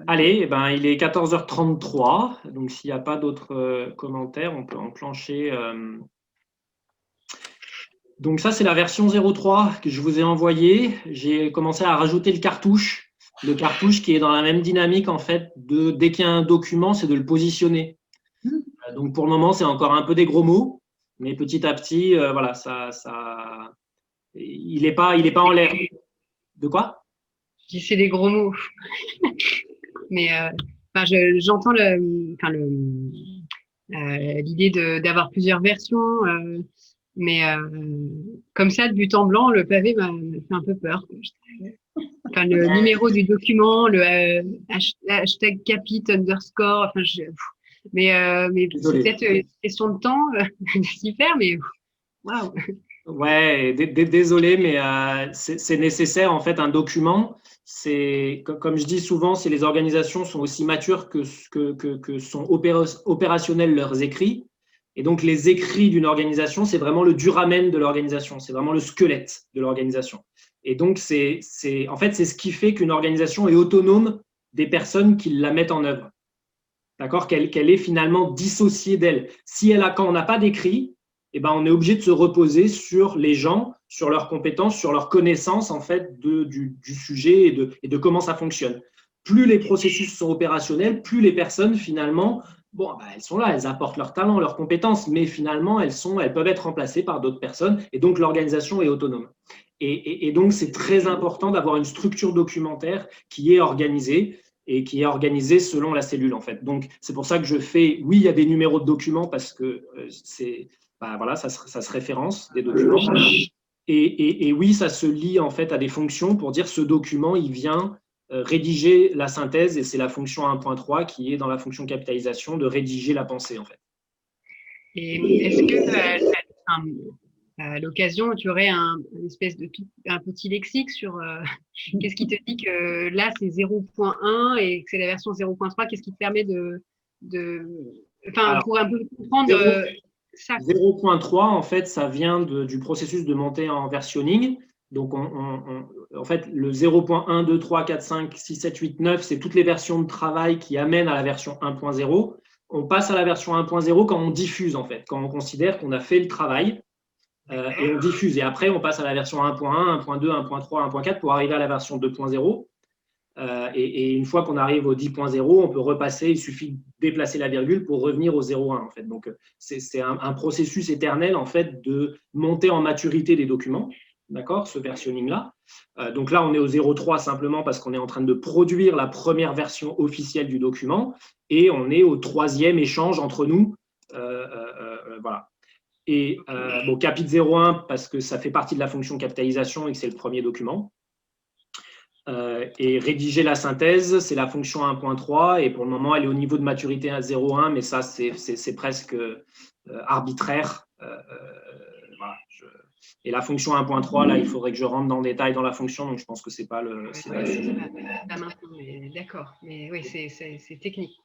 Allez, eh ben, il est 14h33, donc s'il n'y a pas d'autres commentaires, on peut enclencher. Donc ça, c'est la version 0.3 que je vous ai envoyée. J'ai commencé à rajouter le cartouche qui est dans la même dynamique en fait de dès qu'il y a un document, c'est de le positionner. Donc pour le moment, c'est encore un peu des gros mots, mais petit à petit, voilà, il n'est pas en l'air. De quoi? Je dis c'est des gros mots, mais j'entends l'idée d'avoir plusieurs versions, mais comme ça, de but en blanc, le pavé m'a fait un peu peur. Enfin, le numéro du document, le hashtag capit underscore, enfin, mais c'est peut-être une question de temps de s'y faire, mais waouh! Ouais, désolé, mais c'est nécessaire en fait un document. C'est comme je dis souvent, si les organisations sont aussi matures que sont opérationnels leurs écrits. Et donc les écrits d'une organisation, c'est vraiment le duramen de l'organisation, c'est vraiment le squelette de l'organisation. Et donc en fait c'est ce qui fait qu'une organisation est autonome des personnes qui la mettent en œuvre. D'accord, qu'elle est finalement dissociée d'elle. Quand on n'a pas d'écrit, eh ben, on est obligé de se reposer sur les gens, sur leurs compétences, sur leurs connaissances en fait du sujet et de comment ça fonctionne. Plus les processus sont opérationnels, plus les personnes finalement, bon, ben, elles sont là, elles apportent leur talent, leurs compétences, mais finalement elles peuvent être remplacées par d'autres personnes et donc l'organisation est autonome. Et donc c'est très important d'avoir une structure documentaire qui est organisée et qui est organisée selon la cellule en fait. Donc c'est pour ça que je fais, oui, il y a des numéros de documents parce que voilà, ça se référence des documents. Et oui, ça se lie en fait à des fonctions pour dire ce document, il vient rédiger la synthèse et c'est la fonction 1.3 qui est dans la fonction capitalisation de rédiger la pensée en fait. Et est-ce que à l'occasion, tu aurais un petit lexique sur qu'est-ce qui te dit que là c'est 0.1 et que c'est la version 0.3, qu'est-ce qui te permet pour un peu comprendre ça. 0.3, en fait, ça vient du processus de montée en versionning. Donc, en fait, le 0.1, 2, 3, 4, 5, 6, 7, 8, 9, c'est toutes les versions de travail qui amènent à la version 1.0. On passe à la version 1.0 quand on diffuse, en fait, quand on considère qu'on a fait le travail et on diffuse. Et après, on passe à la version 1.1, 1.2, 1.3, 1.4 pour arriver à la version 2.0. Et une fois qu'on arrive au 10.0, on peut repasser, il suffit de déplacer la virgule pour revenir au 0.1 en fait. Donc c'est un processus éternel en fait de monter en maturité des documents, d'accord, ce versionning-là. Donc là, on est au 0.3 simplement parce qu'on est en train de produire la première version officielle du document et on est au troisième échange entre nous. Voilà. Et capit 0.1 parce que ça fait partie de la fonction capitalisation et que c'est le premier document. Et rédiger la synthèse, c'est la fonction 1.3 et pour le moment, elle est au niveau de maturité à 0.1, mais ça, c'est presque arbitraire. Voilà, Et la fonction 1.3, là, il faudrait que je rentre dans le détail dans la fonction, donc je pense que ce n'est pas le sujet. D'accord, mais oui, c'est technique.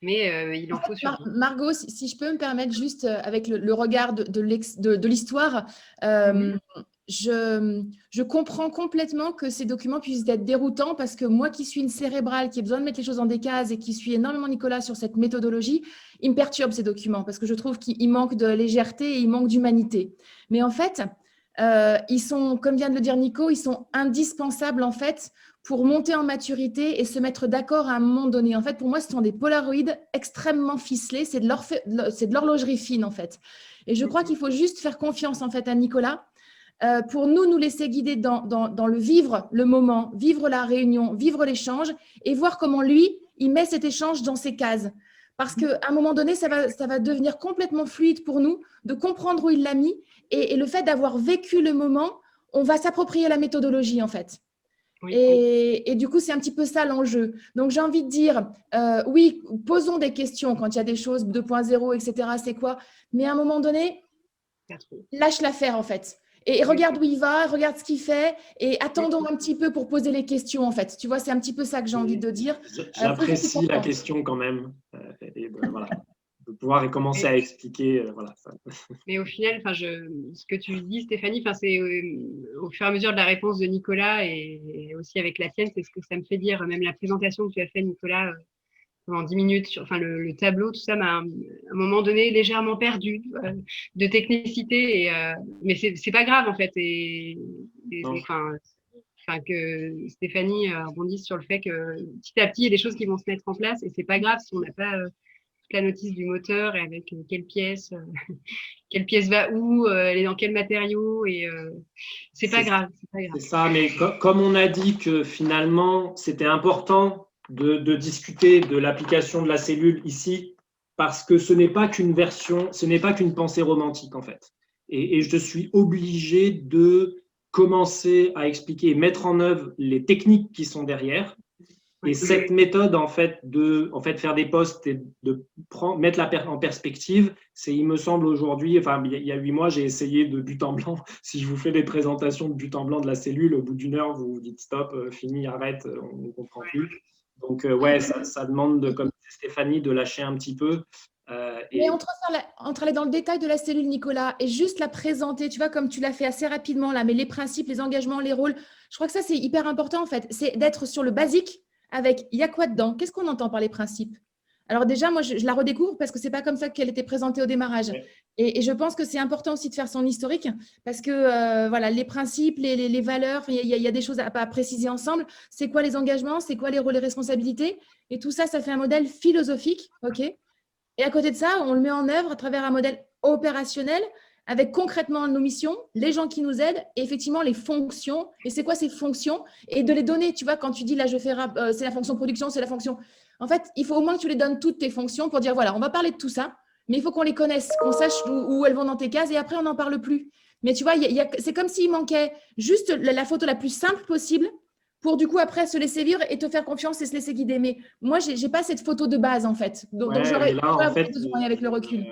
Mais il en faut sur. Margot, si je peux me permettre juste avec le regard de l'histoire, je comprends complètement que ces documents puissent être déroutants parce que moi qui suis une cérébrale, qui ai besoin de mettre les choses dans des cases et qui suis énormément Nicolas sur cette méthodologie, ils me perturbent ces documents parce que je trouve qu'il manque de légèreté et il manque d'humanité. Mais en fait, ils sont, comme vient de le dire Nico, ils sont indispensables en fait pour monter en maturité et se mettre d'accord à un moment donné. En fait, pour moi, ce sont des polaroïdes extrêmement ficelés, c'est de l'horlogerie fine en fait. Et je crois qu'il faut juste faire confiance en fait à Nicolas pour nous laisser guider dans le vivre le moment, vivre la réunion, vivre l'échange et voir comment lui, il met cet échange dans ses cases. Parce qu'à un moment donné, ça va devenir complètement fluide pour nous de comprendre où il l'a mis et le fait d'avoir vécu le moment, on va s'approprier la méthodologie en fait. Oui. Et du coup, c'est un petit peu ça l'enjeu. Donc, j'ai envie de dire, oui, posons des questions quand il y a des choses 2.0, etc. C'est quoi? Mais à un moment donné, lâche l'affaire en fait. Et regarde où il va, regarde ce qu'il fait et attendons un petit peu pour poser les questions en fait. Tu vois, c'est un petit peu ça que j'ai envie de dire. J'apprécie la question quand même. Voilà. Donc, pouvoir commencer à expliquer. Voilà. Mais au final, ce que tu dis, Stéphanie, c'est au fur et à mesure de la réponse de Nicolas et aussi avec la tienne, c'est ce que ça me fait dire. Même la présentation que tu as fait, Nicolas, pendant 10 minutes, le tableau, tout ça m'a à un moment donné légèrement perdu de technicité. Mais c'est pas grave en fait. Que Stéphanie rebondisse sur le fait que petit à petit, il y a des choses qui vont se mettre en place et c'est pas grave si on n'a pas toute la notice du moteur et avec quelle pièce va où, elle est dans quel matériau et c'est pas grave. C'est ça, mais comme on a dit que finalement, c'était important de discuter de l'application de la cellule ici, parce que ce n'est pas qu'une version, ce n'est pas qu'une pensée romantique en fait. Et je suis obligé de commencer à expliquer et mettre en œuvre les techniques qui sont derrière. Et cette méthode, en fait, faire des posts et de mettre en perspective, c'est, il me semble, aujourd'hui, il y a 8 mois, j'ai essayé de but en blanc. Si je vous fais des présentations de but en blanc de la cellule, au bout d'1 heure, vous vous dites stop, fini, arrête, on ne comprend plus. Donc, ça demande, comme disait Stéphanie, de lâcher un petit peu. Mais entre aller dans le détail de la cellule, Nicolas, et juste la présenter, tu vois, comme tu l'as fait assez rapidement là, mais les principes, les engagements, les rôles, je crois que ça, c'est hyper important en fait. C'est d'être sur le basique avec il y a quoi dedans? Qu'est-ce qu'on entend par les principes? Alors déjà, moi, je la redécouvre parce que ce n'est pas comme ça qu'elle était présentée au démarrage. Ouais. Et je pense que c'est important aussi de faire son historique parce que voilà, les principes, les valeurs, il y a des choses à préciser ensemble. C'est quoi les engagements? C'est quoi les rôles et responsabilités? Et tout ça, ça fait un modèle philosophique, ok? Et à côté de ça, on le met en œuvre à travers un modèle opérationnel avec concrètement nos missions, les gens qui nous aident et effectivement les fonctions. Et c'est quoi ces fonctions? Et de les donner, tu vois, quand tu dis là, c'est la fonction production, c'est la fonction. En fait, il faut au moins que tu les donnes toutes tes fonctions pour dire voilà, on va parler de tout ça, mais il faut qu'on les connaisse, qu'on sache où elles vont dans tes cases et après, on n'en parle plus. Mais tu vois, c'est comme s'il manquait juste la photo la plus simple possible pour du coup après se laisser vivre et te faire confiance et se laisser guider. Mais moi, je n'ai pas cette photo de base en fait. Donc j'aurais besoin avec le recul.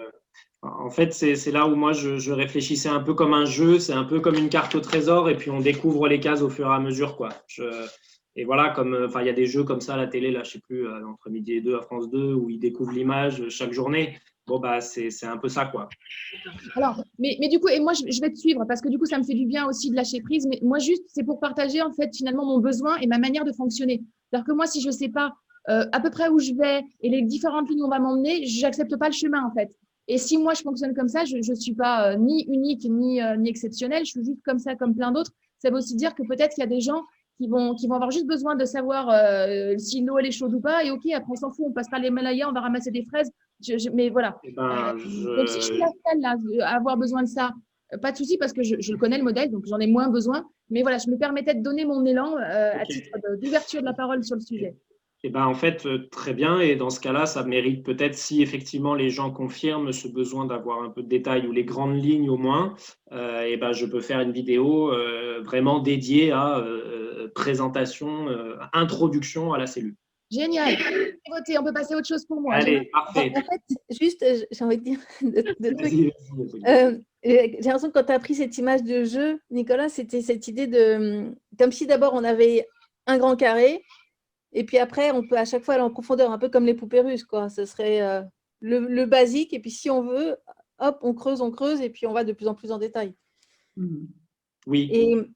En fait, c'est là où moi, je réfléchissais un peu comme un jeu, c'est un peu comme une carte au trésor et puis on découvre les cases au fur et à mesure, quoi. Et voilà, il y a des jeux comme ça à la télé, là, je ne sais plus, entre midi et 2 à France 2, où ils découvrent l'image chaque journée. Bon, c'est un peu ça, quoi. Alors, mais du coup, et moi, je vais te suivre parce que du coup, ça me fait du bien aussi de lâcher prise. Mais moi, juste, c'est pour partager, en fait, finalement, mon besoin et ma manière de fonctionner. C'est-à-dire que moi, si je ne sais pas à peu près où je vais et les différentes lignes où on va m'emmener, je n'accepte pas le chemin, en fait. Et si moi, je fonctionne comme ça, je ne suis pas ni unique ni exceptionnelle. Je suis juste comme ça, comme plein d'autres. Ça veut aussi dire que peut-être qu'il y a des gens qui vont avoir juste besoin de savoir si l'eau elle est chaude ou pas. Et OK, après, on s'en fout, on passe par les Himalayas, on va ramasser des fraises. Mais voilà. Donc, si je suis la seule là, à avoir besoin de ça, pas de souci parce que je le connais le modèle, donc j'en ai moins besoin. Mais voilà, je me permettais de donner mon élan à titre d'ouverture de la parole sur le sujet. En fait, très bien. Et dans ce cas-là, ça mérite peut-être, si effectivement les gens confirment ce besoin d'avoir un peu de détails ou les grandes lignes au moins, je peux faire une vidéo vraiment dédiée à présentation, introduction à la cellule. Génial. On peut passer à autre chose pour moi. Allez, parfait. En fait, juste, j'ai envie de dire deux trucs. J'ai l'impression que quand tu as pris cette image de jeu, Nicolas, c'était cette idée de… Comme si d'abord, on avait un grand carré, et puis après, on peut à chaque fois aller en profondeur, un peu comme les poupées russes, quoi. Ce serait le basique, et puis si on veut, hop, on creuse, et puis on va de plus en plus en détail. Oui.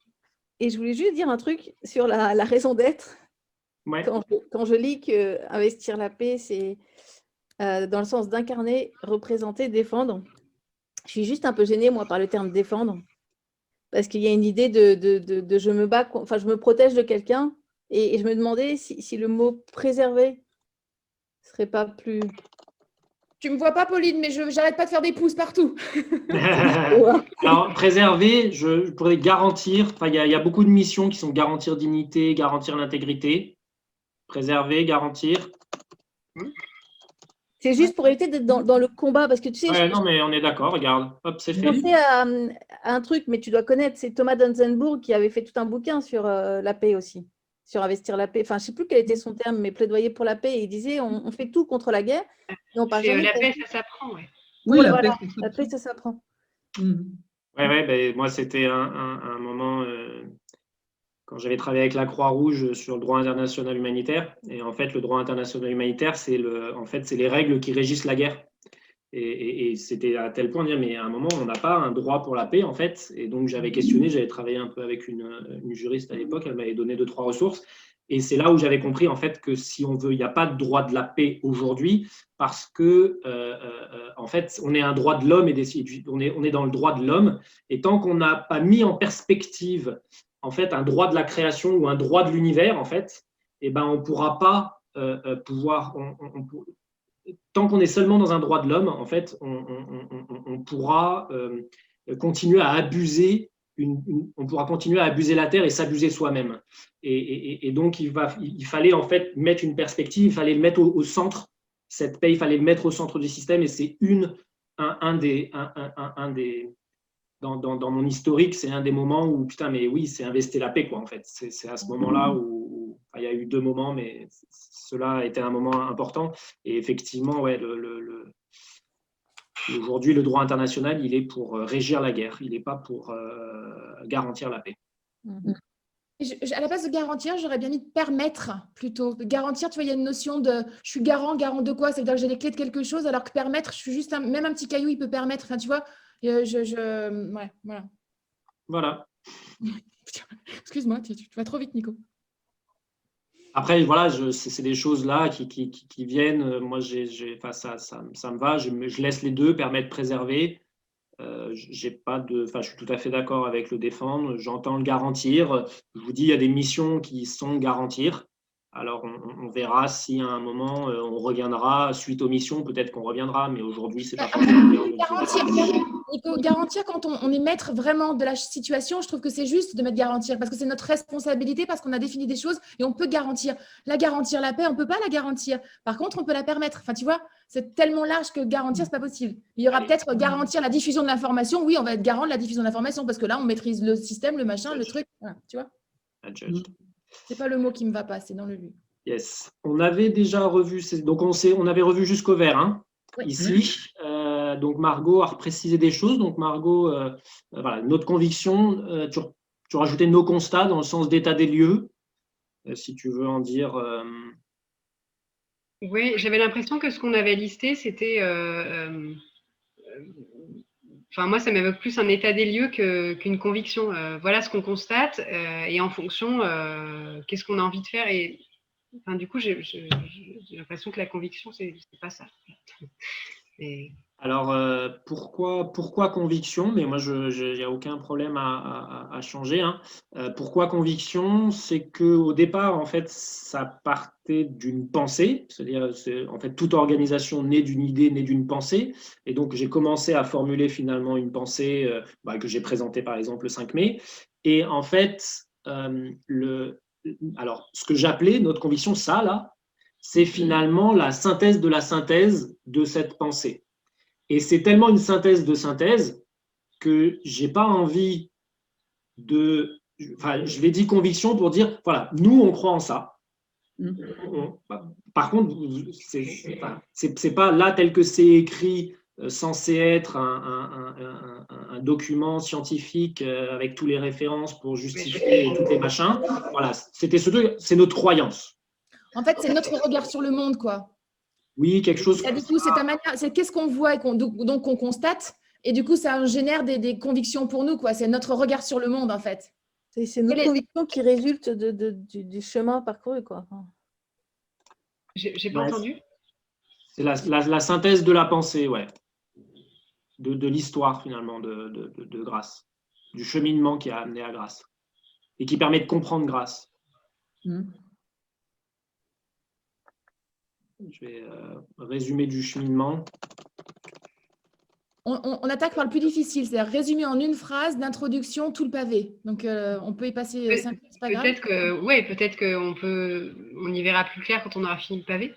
Et je voulais juste dire un truc sur la raison d'être. Ouais. Quand je lis qu'investir la paix, c'est dans le sens d'incarner, représenter, défendre, je suis juste un peu gênée, moi, par le terme défendre, parce qu'il y a une idée de je me bats, enfin, je me protège de quelqu'un, et je me demandais si le mot préserver serait pas plus… Tu me vois pas, Pauline, mais je n'arrête pas de faire des pouces partout. Alors, préserver, je pourrais garantir, il y a beaucoup de missions qui sont garantir dignité, garantir l'intégrité. Préserver, garantir. C'est juste pour éviter d'être dans le combat, parce que tu sais… Non, mais on est d'accord, regarde, hop, c'est fait. Je pensais à un truc, mais tu dois connaître, c'est Thomas Danzenbourg qui avait fait tout un bouquin sur la paix aussi, sur investir la paix. Enfin, je ne sais plus quel était son terme, mais plaidoyer pour la paix. Et il disait, on fait tout contre la guerre. Et on parle jamais la paix, ça s'apprend, ouais. Oui, voilà, la paix, ça s'apprend. Moi, c'était un moment… quand j'avais travaillé avec la Croix-Rouge sur le droit international humanitaire. Et en fait, le droit international humanitaire, c'est les règles qui régissent la guerre. Et c'était à tel point de dire, mais à un moment, on n'a pas un droit pour la paix, en fait. Et donc, j'avais questionné, j'avais travaillé un peu avec une juriste à l'époque, elle m'avait donné 2-3 ressources. Et c'est là où j'avais compris, en fait, que si on veut, il n'y a pas de droit de la paix aujourd'hui, parce que, en fait, on est un droit de l'homme, on est dans le droit de l'homme. Et tant qu'on n'a pas mis en perspective, en fait, un droit de la création ou un droit de l'univers, en fait, eh ben, on ne pourra pas tant qu'on est seulement dans un droit de l'homme, en fait, on pourra continuer à abuser on pourra continuer à abuser la Terre et s'abuser soi-même. Et donc, il fallait en fait mettre une perspective, il fallait le mettre au centre, cette paix, il fallait le mettre au centre du système, et c'est un des dans mon historique, c'est un des moments où, putain, mais oui, c'est investir la paix, quoi, en fait. C'est à ce moment-là où il y a eu 2 moments, mais cela a été un moment important. Et effectivement, ouais, aujourd'hui, le droit international, il est pour régir la guerre, il n'est pas pour garantir la paix. À la place de garantir, j'aurais bien mis de permettre plutôt. Garantir, tu vois, il y a une notion de je suis garant de quoi? Ça veut dire que j'ai les clés de quelque chose, alors que permettre, je suis juste même un petit caillou, il peut permettre. Enfin, tu vois, ouais, voilà. Voilà. Excuse-moi, tu vas trop vite, Nico. Après, voilà, c'est des choses là qui viennent. Moi, ça me va. Je laisse les deux, permettre, préserver. Je suis tout à fait d'accord avec le défendre. J'entends le garantir. Je vous dis, il y a des missions qui sont garantir. Alors, on verra si à un moment on reviendra suite aux missions. Peut-être qu'on reviendra, mais aujourd'hui, c'est pas forcément garantir quand on est maître vraiment de la situation. Je trouve que c'est juste de mettre garantir parce que c'est notre responsabilité, parce qu'on a défini des choses et on peut garantir. Garantir la paix, on ne peut pas la garantir. Par contre, on peut la permettre. Enfin, tu vois, c'est tellement large que garantir, ce n'est pas possible. Il y aura peut-être garantir la diffusion de l'information. Oui, on va être garant de la diffusion de l'information parce que là, on maîtrise le système, le machin, le truc. Voilà, tu vois. C'est pas le mot qui me va pas, c'est dans le lui. Yes. On avait déjà revu, donc on avait revu jusqu'au vert, hein, oui. Ici. Donc Margot a reprécisé des choses. Donc Margot, voilà, notre conviction, tu rajoutais nos constats dans le sens d'état des lieux, si tu veux en dire. Oui, j'avais l'impression que ce qu'on avait listé, c'était. Enfin, moi, ça m'évoque plus un état des lieux qu'une conviction. Voilà ce qu'on constate, et en fonction, qu'est-ce qu'on a envie de faire. Et enfin, du coup, j'ai l'impression que la conviction, c'est pas ça. Et... Alors, pourquoi conviction? Mais moi, il n'y a aucun problème à changer. Hein. Pourquoi conviction? C'est qu'au départ, en fait, ça partait d'une pensée. C'est-à-dire, en fait, toute organisation naît d'une idée, naît d'une pensée. Et donc, j'ai commencé à formuler finalement une pensée que j'ai présentée, par exemple, le 5 mai. Et en fait, alors, ce que j'appelais notre conviction, ça, là, c'est finalement la synthèse de la synthèse de cette pensée. Et c'est tellement une synthèse de synthèse que je n'ai pas envie de... Enfin, je l'ai dit conviction pour dire, voilà, nous, on croit en ça. Par contre, c'est pas là tel que c'est écrit, censé être un document scientifique avec toutes les références pour justifier tous les machins. Voilà, c'est notre croyance. En fait, c'est notre regard sur le monde, quoi. Oui, quelque chose. Du coup, c'est qu'est-ce qu'on voit et donc on constate, et du coup, ça génère des convictions pour nous, quoi. C'est notre regard sur le monde, en fait. C'est notre conviction qui résulte du chemin parcouru, quoi. J'ai pas entendu. C'est la synthèse de la pensée, ouais. De l'histoire, finalement, de Grasse. Du cheminement qui a amené à Grasse. Et qui permet de comprendre Grasse. Je vais résumer du cheminement. On attaque par le plus difficile, c'est-à-dire résumer en une phrase d'introduction tout le pavé. Donc, on peut y passer 5 minutes, c'est pas grave. Peut-être qu'on y verra plus clair quand on aura fini le pavé.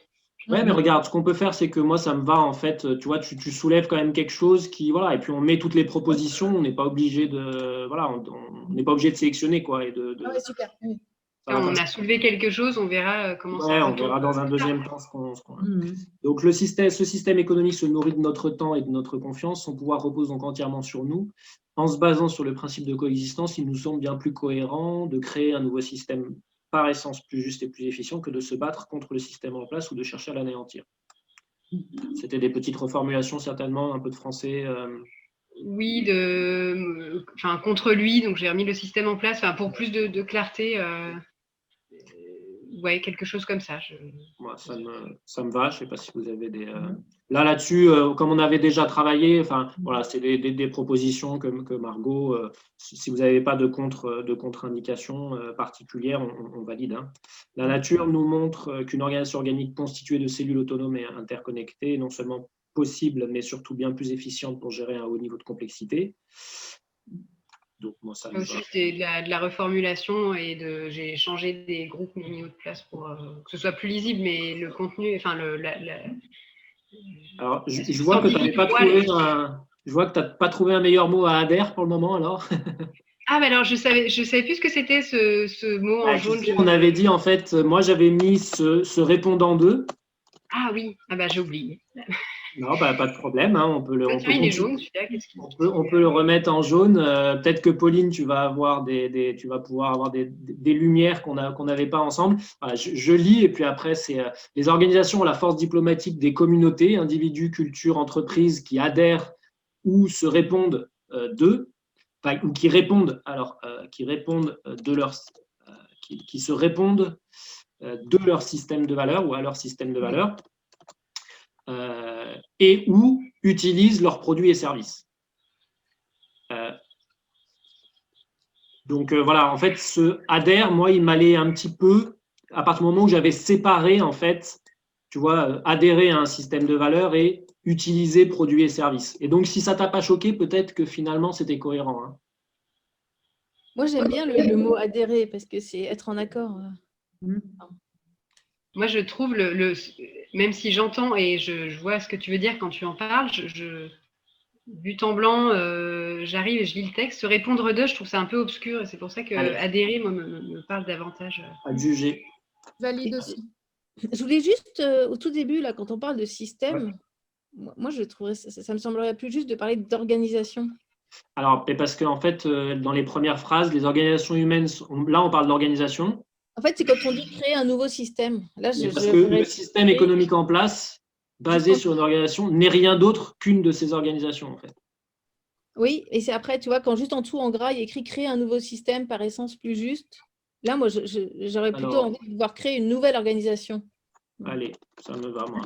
Ouais, mais regarde, ce qu'on peut faire, c'est que moi, ça me va, en fait. Tu vois, tu soulèves quand même quelque chose qui, voilà, et puis on met toutes les propositions. On n'est pas obligé de, voilà, on n'est pas obligé de sélectionner, quoi. Ouais, super. Oui. On a soulevé quelque chose, on verra comment ça va. On verra dans un deuxième temps ce qu'on a. Donc, ce système économique se nourrit de notre temps et de notre confiance. Son pouvoir repose donc entièrement sur nous. En se basant sur le principe de coexistence, il nous semble bien plus cohérent de créer un nouveau système par essence plus juste et plus efficient que de se battre contre le système en place ou de chercher à l'anéantir. C'était des petites reformulations certainement, un peu de français. Oui, contre lui, donc j'ai remis le système en place pour plus de clarté. Ouais, quelque chose comme ça. Moi, ça me va. Je ne sais pas si vous avez des. Là-dessus, comme on avait déjà travaillé, voilà, c'est des propositions que Margot. Si vous n'avez pas de contre-indication particulière, on valide. Hein. La nature nous montre qu'une organisation organique constituée de cellules autonomes et interconnectées est non seulement possible, mais surtout bien plus efficiente pour gérer un haut niveau de complexité. Donc, moi, ça me aussi, va. c'était de la reformulation et j'ai changé des groupes mis de place pour que ce soit plus lisible, mais le contenu, Alors, je vois que tu n'avais pas trouvé je vois que tu n'as pas trouvé un meilleur mot à adhère pour le moment, alors. Ah, mais alors, je savais plus ce que c'était ce mot en jaune. On avait dit, en fait, moi, j'avais mis ce répondant 2. Ah oui, j'ai oublié. Non, pas de problème. Hein, on peut le remettre en jaune. Peut-être que Pauline, tu vas pouvoir avoir des lumières qu'on n'avait pas ensemble. Voilà, je lis et puis après, c'est les organisations ont la force diplomatique des communautés, individus, cultures, entreprises qui adhèrent ou se répondent d'eux, ou qui répondent de leur qui se répondent de leur système de valeurs ou à leur système de valeurs. Et ou utilisent leurs produits et services. Donc voilà, en fait, ce adhère, moi, il m'allait un petit peu, à partir du moment où j'avais séparé, en fait, tu vois, adhérer à un système de valeurs et utiliser produits et services. Et donc, si ça t'a pas choqué, peut-être que finalement, c'était cohérent. Hein. Moi, j'aime bien le mot adhérer parce que c'est être en accord. Moi, je trouve, même si j'entends et je vois ce que tu veux dire quand tu en parles, but en blanc, j'arrive et je lis le texte. Se répondre d'eux, je trouve ça un peu obscur et c'est pour ça que adhérer, moi, me parle davantage. À juger. Valide aussi. Je voulais juste, au tout début, là, quand on parle de système, moi, je trouverais ça me semblerait plus juste de parler d'organisation. Alors, parce qu'en fait, dans les premières phrases, les organisations humaines, là, on parle d'organisation. En fait, c'est quand on dit créer un nouveau système. Là, parce que le système économique en place, basé sur une organisation, n'est rien d'autre qu'une de ces organisations, en fait. Oui, et c'est après, tu vois, quand juste en dessous, en gras, il y a écrit « créer un nouveau système par essence plus juste », là, moi, j'aurais plutôt envie de pouvoir créer une nouvelle organisation. Allez, ça me va, moi.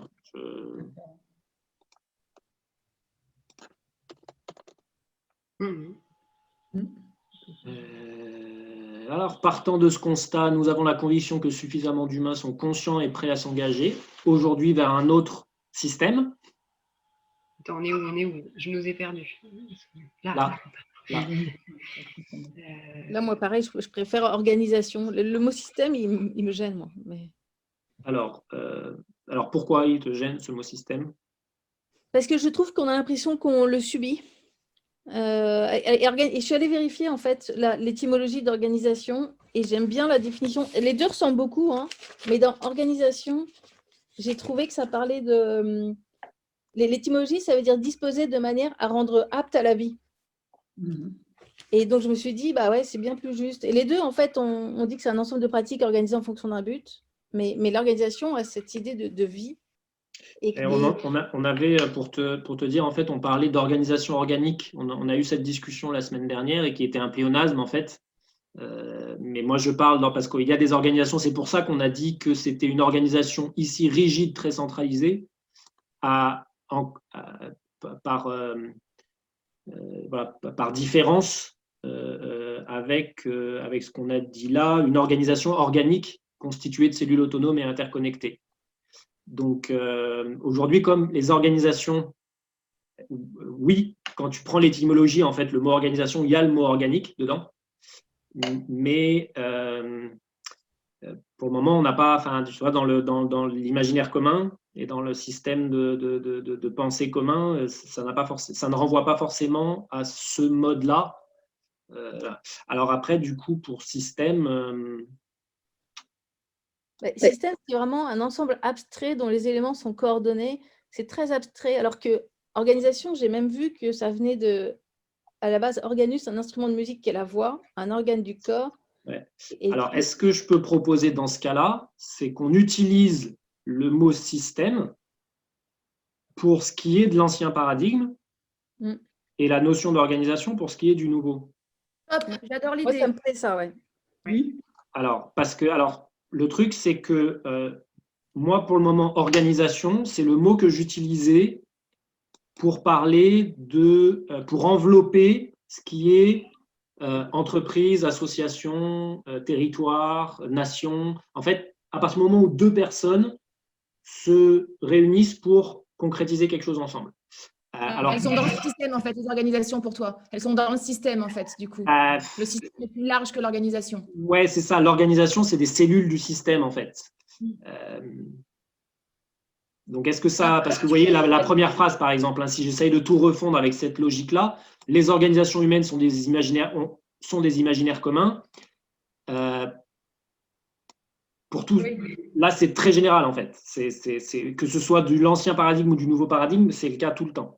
Alors, partant de ce constat, nous avons la conviction que suffisamment d'humains sont conscients et prêts à s'engager aujourd'hui vers un autre système. Attends, on est où Je nous ai perdus. Là. Là, moi, pareil, je préfère organisation. Le mot système, il me gêne, moi. Mais... Alors, pourquoi il te gêne, ce mot système? Parce que je trouve qu'on a l'impression qu'on le subit. Et je suis allée vérifier en fait l'étymologie d'organisation et j'aime bien la définition. Les deux ressemblent beaucoup, hein, mais dans organisation, j'ai trouvé que ça parlait de... L'étymologie, ça veut dire disposer de manière à rendre apte à la vie. Et donc, je me suis dit, bah ouais, c'est bien plus juste. Et les deux, en fait, on dit que c'est un ensemble de pratiques organisées en fonction d'un but, mais l'organisation a cette idée de vie. Et on avait, pour te dire, en fait, on parlait d'organisation organique. On a eu cette discussion la semaine dernière et qui était un pléonasme, en fait. Mais moi, je parle parce qu'il y a des organisations. C'est pour ça qu'on a dit que c'était une organisation ici rigide, très centralisée, par différence avec ce qu'on a dit là, une organisation organique constituée de cellules autonomes et interconnectées. Donc, aujourd'hui, comme les organisations, oui, quand tu prends l'étymologie, en fait, le mot organisation, il y a le mot organique dedans. Mais pour le moment, on n'a pas, tu vois, dans l'imaginaire commun et dans le système de pensée commun, ça ne renvoie pas forcément à ce mode-là. Alors après, du coup, pour système... Système, c'est vraiment un ensemble abstrait dont les éléments sont coordonnés. C'est très abstrait. Alors que organisation, j'ai même vu que ça venait à la base, organus, un instrument de musique qui est la voix, un organe du corps. Ouais. Alors, est-ce que je peux proposer dans ce cas-là, c'est qu'on utilise le mot système pour ce qui est de l'ancien paradigme Mm. et la notion d'organisation pour ce qui est du nouveau. Hop, j'adore Moi, l'idée. ça me plaît ça, ouais. Oui. Alors, le truc, c'est que moi, pour le moment, organisation, c'est le mot que j'utilisais pour parler pour envelopper ce qui est entreprise, association, territoire, nation. En fait, à partir du moment où deux personnes se réunissent pour concrétiser quelque chose ensemble. Alors, Elles sont dans le système, en fait, les organisations pour toi. Elles sont dans le système, en fait, du coup. Le système est plus large que l'organisation. ouais, c'est ça. L'organisation, c'est des cellules du système, en fait. Donc, est-ce que ça… Parce que vous voyez, la première phrase, par exemple, hein, si j'essaye de tout refondre avec cette logique-là, les organisations humaines sont des imaginaires communs. Pour tous, là, c'est très général, en fait. Que ce soit de l'ancien paradigme ou du nouveau paradigme, c'est le cas tout le temps.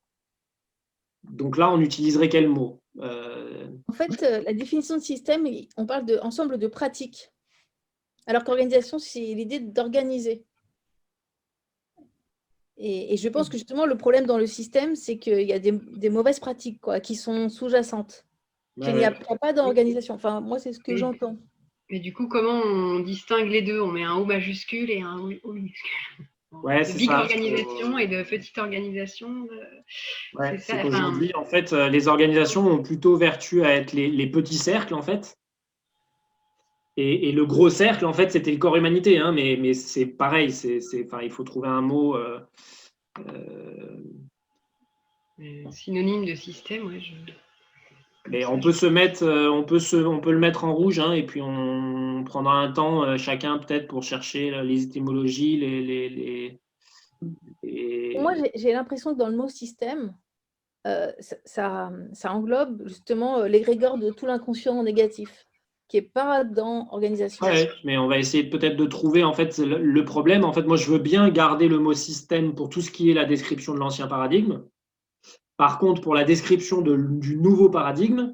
Donc là, on utiliserait quel mot En fait, la définition de système, on parle d'ensemble de pratiques. Alors qu'organisation, c'est l'idée d'organiser. Et je pense que justement, le problème dans le système, c'est qu'il y a des mauvaises pratiques qui sont sous-jacentes. Qu'il n'y a pas d'organisation. Enfin, moi, c'est ce que j'entends. Mais du coup, comment on distingue les deux? On met un O majuscule et un O minuscule. Ouais, de big organisation et de petite organisation. Ouais, c'est qu'aujourd'hui, en fait, les organisations ont plutôt vertu à être les petits cercles, en fait. Et le gros cercle, en fait, c'était le corps humanité. Hein, mais c'est pareil. Il faut trouver un mot… synonyme de système, ouais. Mais on peut le mettre en rouge, hein, et puis on prendra un temps chacun peut-être pour chercher les étymologies, Pour moi, j'ai l'impression que dans le mot système, ça englobe justement l'égrégore de tout l'inconscient négatif, qui n'est pas dans organisation. Ouais, mais on va essayer peut-être de trouver en fait le problème. En fait, moi, je veux bien garder le mot système pour tout ce qui est la description de l'ancien paradigme. Par contre, pour la description du nouveau paradigme,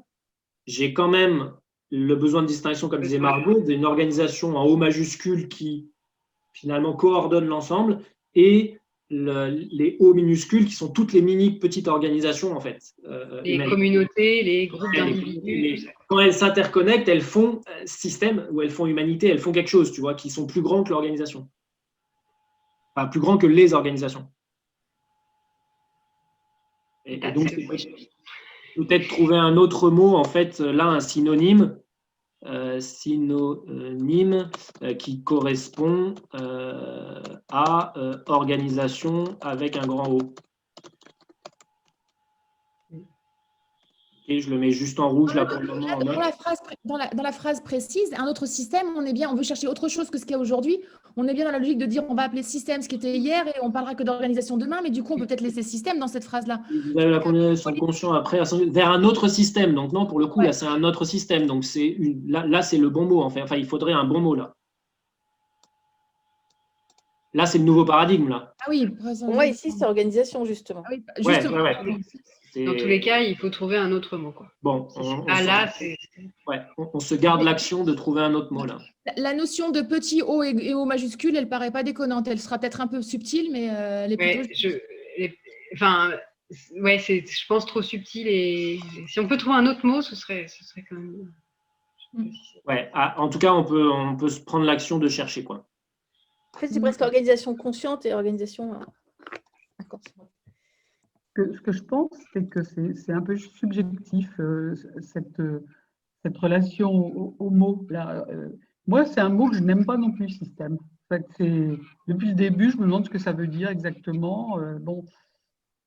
j'ai quand même le besoin de distinction, comme disait Margot, d'une organisation en O majuscule qui finalement coordonne l'ensemble et les O minuscules qui sont toutes les petites organisations en fait. Les communautés, les groupes d'individus. Quand elles s'interconnectent, elles font système ou elles font humanité, elles font quelque chose, tu vois, qui sont plus grands que l'organisation. Enfin, plus grands que les organisations. Et donc, peut-être trouver un autre mot, en fait, là, un synonyme, qui correspond à organisation avec un grand O. Et je le mets juste en rouge là pour le moment. Dans la phrase précise, un autre système, on veut chercher autre chose que ce qu'il y a aujourd'hui. On est bien dans la logique de dire on va appeler système ce qui était hier et on parlera que d'organisation demain, mais du coup on peut peut-être laisser système dans cette phrase-là. Vous avez la condamnation conscient après vers un autre système. Donc non, pour le coup, là c'est un autre système. Donc là c'est le bon mot en fait. Enfin, il faudrait un bon mot là. Là c'est le nouveau paradigme là. Ah oui. Pour moi ici c'est organisation justement. Ah oui, justement. Dans tous les cas, il faut trouver un autre mot. Quoi. Bon, on se garde l'action de trouver un autre mot là. La notion de petit O et O majuscule, elle ne paraît pas déconnante. Elle sera peut-être un peu subtile, mais elle est plutôt… je pense trop subtil. Et si on peut trouver un autre mot, ce serait quand même… Ouais, en tout cas, on peut se prendre l'action de chercher quoi. En fait, c'est presque organisation consciente et organisation inconsciente. Ce que je pense, c'est que c'est un peu subjectif, cette relation au mot. Là, moi, c'est un mot que je n'aime pas non plus, système. En fait, depuis le début, je me demande ce que ça veut dire exactement.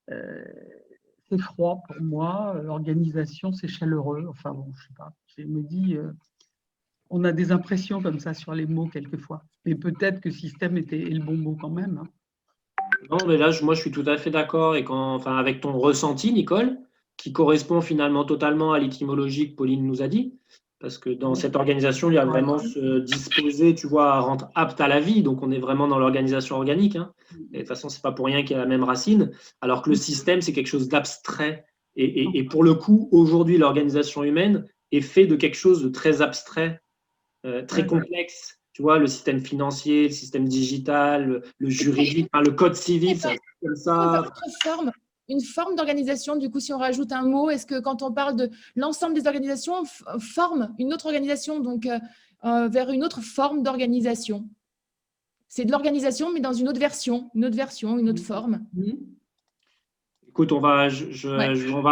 C'est froid pour moi. L'organisation, c'est chaleureux. Enfin, bon, je sais pas. Je me dis, on a des impressions comme ça sur les mots quelquefois. Mais peut-être que système est le bon mot quand même. Hein. Non, mais là, moi, je suis tout à fait d'accord avec ton ressenti, Nicole, qui correspond finalement totalement à l'étymologie que Pauline nous a dit, parce que dans cette organisation, il y a vraiment se disposer, tu vois, à rendre apte à la vie, donc on est vraiment dans l'organisation organique. Hein. Et de toute façon, c'est pas pour rien qu'il y a la même racine, alors que le système, c'est quelque chose d'abstrait. Et pour le coup, aujourd'hui, l'organisation humaine est faite de quelque chose de très abstrait, très complexe. tu vois, le système financier, le système digital, le juridique, le code civil, ça, comme ça. Une forme d'organisation, du coup, si on rajoute un mot, est-ce que quand on parle de l'ensemble des organisations, forme une autre organisation, donc vers une autre forme d'organisation? C'est de l'organisation, mais dans une autre version, une autre forme. Écoute, on va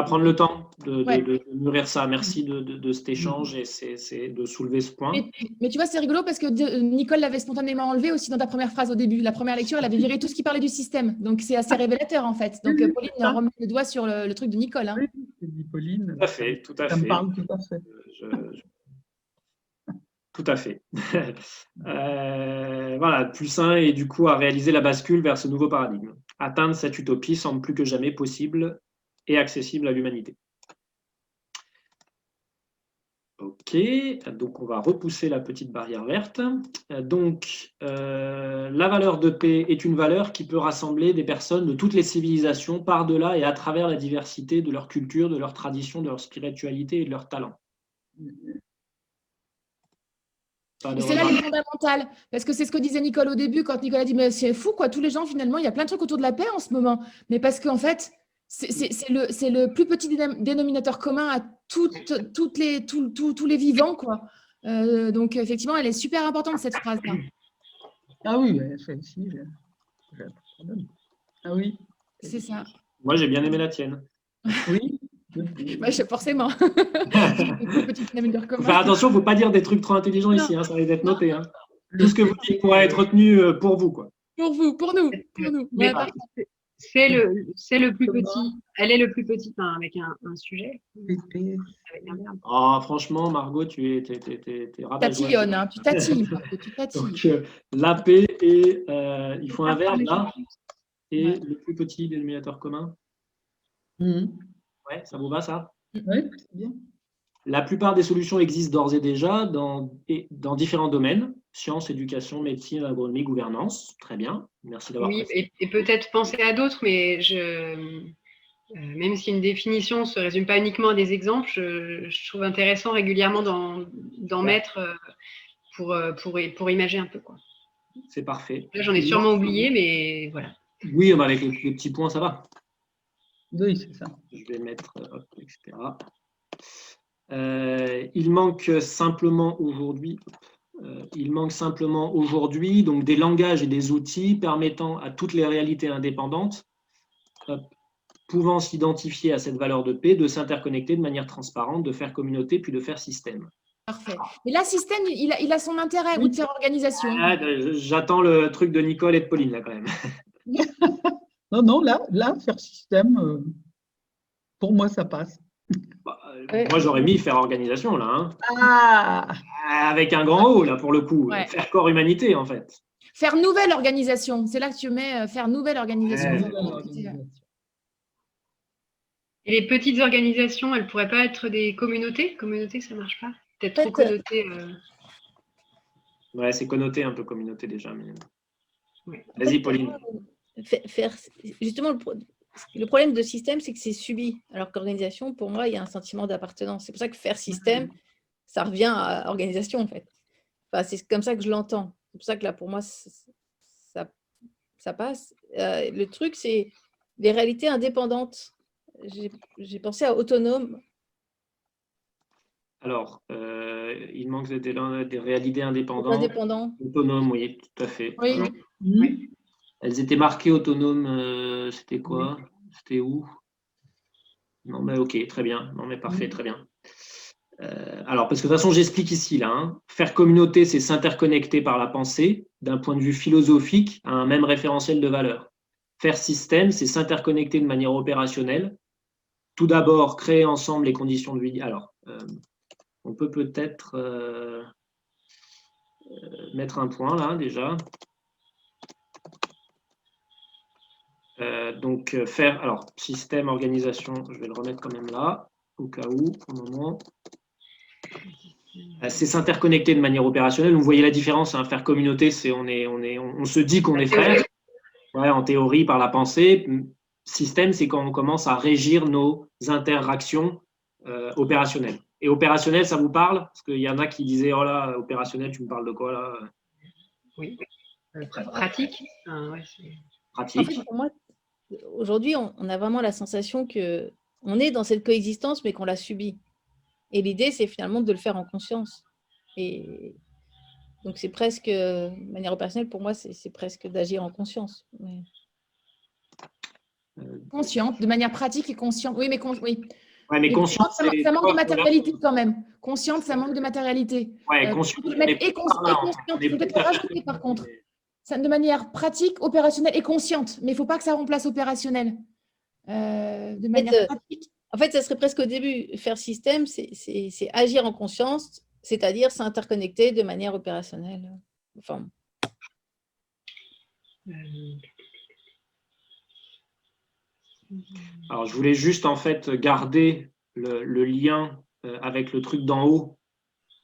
prendre le temps de mûrir ça. Merci de cet échange et c'est de soulever ce point. Mais tu vois, c'est rigolo parce que Nicole l'avait spontanément enlevé aussi dans ta première phrase au début. La première lecture, elle avait viré tout ce qui parlait du système. Donc, c'est assez révélateur, en fait. Donc, Pauline remet le doigt sur le truc de Nicole. Hein. Oui, c'est dit Pauline. Tout à fait, tout à fait. Ça me parle tout à fait. Tout à fait. Voilà, plus sain et du coup à réaliser la bascule vers ce nouveau paradigme. Atteindre cette utopie semble plus que jamais possible et accessible à l'humanité. Ok, donc on va repousser la petite barrière verte. Donc, la valeur de paix est une valeur qui peut rassembler des personnes de toutes les civilisations par-delà et à travers la diversité de leur culture, de leur tradition, de leur spiritualité et de leur talent. C'est là les fondamentales, parce que c'est ce que disait Nicole au début, quand Nicole a dit mais c'est fou, quoi, tous les gens, finalement, il y a plein de trucs autour de la paix en ce moment. Mais parce qu'en fait, c'est le plus petit dénominateur commun à tous les vivants, quoi. Donc, effectivement, elle est super importante, cette phrase-là. Ah oui, celle-ci, j'ai un problème. Ah oui. C'est ça. Moi, j'ai bien aimé la tienne. Oui. Forcément. Faut faire attention, il ne faut pas dire des trucs trop intelligents ici, hein, ça risque d'être noté. Hein. Tout ce que vous dites pourra être retenu pour vous. Quoi. Pour vous, pour nous. Ouais, c'est le plus petit. Elle est le plus petit avec un sujet. Franchement, Margot, tu rabat-joie. Tatillonne, hein, tu tatilles. Donc, la paix et il faut un verbe là. Et le plus petit dénominateur commun. Ouais, ça vous va ça? Oui, c'est bien. La plupart des solutions existent d'ores et déjà dans différents domaines, sciences, éducation, médecine, agronomie, gouvernance. Très bien, merci d'avoir précisé. Et peut-être penser à d'autres, mais même si une définition ne se résume pas uniquement à des exemples, je trouve intéressant régulièrement d'en mettre pour imager un peu. C'est parfait. Là, j'en ai sûrement oublié, mais voilà. Oui, avec les petits points, ça va. Oui, c'est ça. Je vais mettre, etc. Il manque simplement aujourd'hui donc des langages et des outils permettant à toutes les réalités indépendantes pouvant s'identifier à cette valeur de paix, de s'interconnecter de manière transparente, de faire communauté, puis de faire système. Parfait. Mais là, système, il a son intérêt, ou de faire organisation. J'attends le truc de Nicole et de Pauline, là, quand même. Non, là, faire système, pour moi, ça passe. Moi, j'aurais mis faire organisation, là. Hein. Avec un grand O, là, pour le coup. Ouais. Faire corps humanité, en fait. Faire nouvelle organisation. C'est là que tu mets faire nouvelle organisation. Et les petites organisations, elles ne pourraient pas être des communautés? Communauté, ça ne marche pas? Peut-être trop connoté. Ouais, c'est connoté un peu communauté déjà. Mais... Ouais. Vas-y, Pauline. Justement, le problème de système, c'est que c'est subi. Alors qu'organisation, pour moi, il y a un sentiment d'appartenance. C'est pour ça que faire système, ça revient à organisation, en fait. Enfin, c'est comme ça que je l'entends. C'est pour ça que là, pour moi, ça passe. Le truc, c'est les réalités indépendantes. J'ai pensé à autonome. Alors, il manque des réalités indépendantes. Autonome, oui, tout à fait. Oui. Oui. Elles étaient marquées autonomes, c'était quoi? C'était où? Non, mais ok, très bien. Non, mais parfait, très bien. Alors, parce que de toute façon, j'explique ici, là. Hein. Faire communauté, c'est s'interconnecter par la pensée, d'un point de vue philosophique, à un même référentiel de valeur. Faire système, c'est s'interconnecter de manière opérationnelle. Tout d'abord, créer ensemble les conditions de vie. Alors, on peut peut-être mettre un point, là, déjà. Donc, alors, système, organisation, je vais le remettre quand même là, au cas où, pour le moment. C'est s'interconnecter de manière opérationnelle. Vous voyez la différence, hein, faire communauté, c'est on se dit qu'on est frères, ouais, en théorie, par la pensée. Système, c'est quand on commence à régir nos interactions opérationnelles. Et opérationnel, ça vous parle? Parce qu'il y en a qui disaient, oh là, opérationnel, tu me parles de quoi là? Oui. Pratique. Ouais, pratique. En fait, pour moi, aujourd'hui, on a vraiment la sensation qu'on est dans cette coexistence, mais qu'on l'a subie. Et l'idée, c'est finalement de le faire en conscience. Et donc, c'est presque, de manière opérationnelle, pour moi, c'est presque d'agir en conscience. Mais... Consciente, de manière pratique et consciente. Oui, mais oui. Ouais, mais consciente, ça manque de matérialité quand même. Consciente, ça manque de matérialité. Ouais, consciente. Et consciente, il faut peut-être rajouter par contre. Ça, de manière pratique, opérationnelle et consciente. Mais il ne faut pas que ça remplace opérationnel. De manière pratique. En fait, ça serait presque au début. Faire système, c'est agir en conscience, c'est-à-dire s'interconnecter de manière opérationnelle. Enfin... Alors, je voulais juste en fait garder le lien avec le truc d'en haut,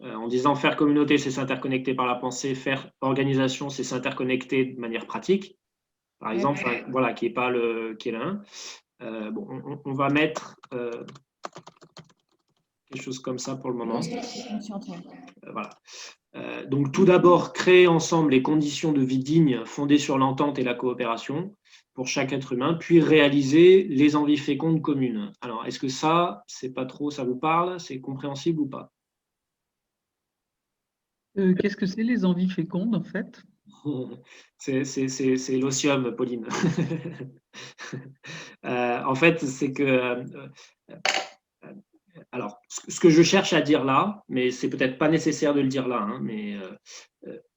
en disant faire communauté, c'est s'interconnecter par la pensée, faire organisation, c'est s'interconnecter de manière pratique, par exemple, voilà, qui est pas qui est là. Bon, on va mettre quelque chose comme ça pour le moment. Voilà. Donc, tout d'abord, créer ensemble les conditions de vie digne fondées sur l'entente et la coopération pour chaque être humain, puis réaliser les envies fécondes communes. Alors, est-ce que ça, c'est pas trop, ça vous parle? C'est compréhensible ou pas? Qu'est-ce que c'est les envies fécondes, en fait? C'est l'osium, Pauline. En fait, c'est que... alors, ce que je cherche à dire là, mais c'est peut-être pas nécessaire de le dire là, hein, mais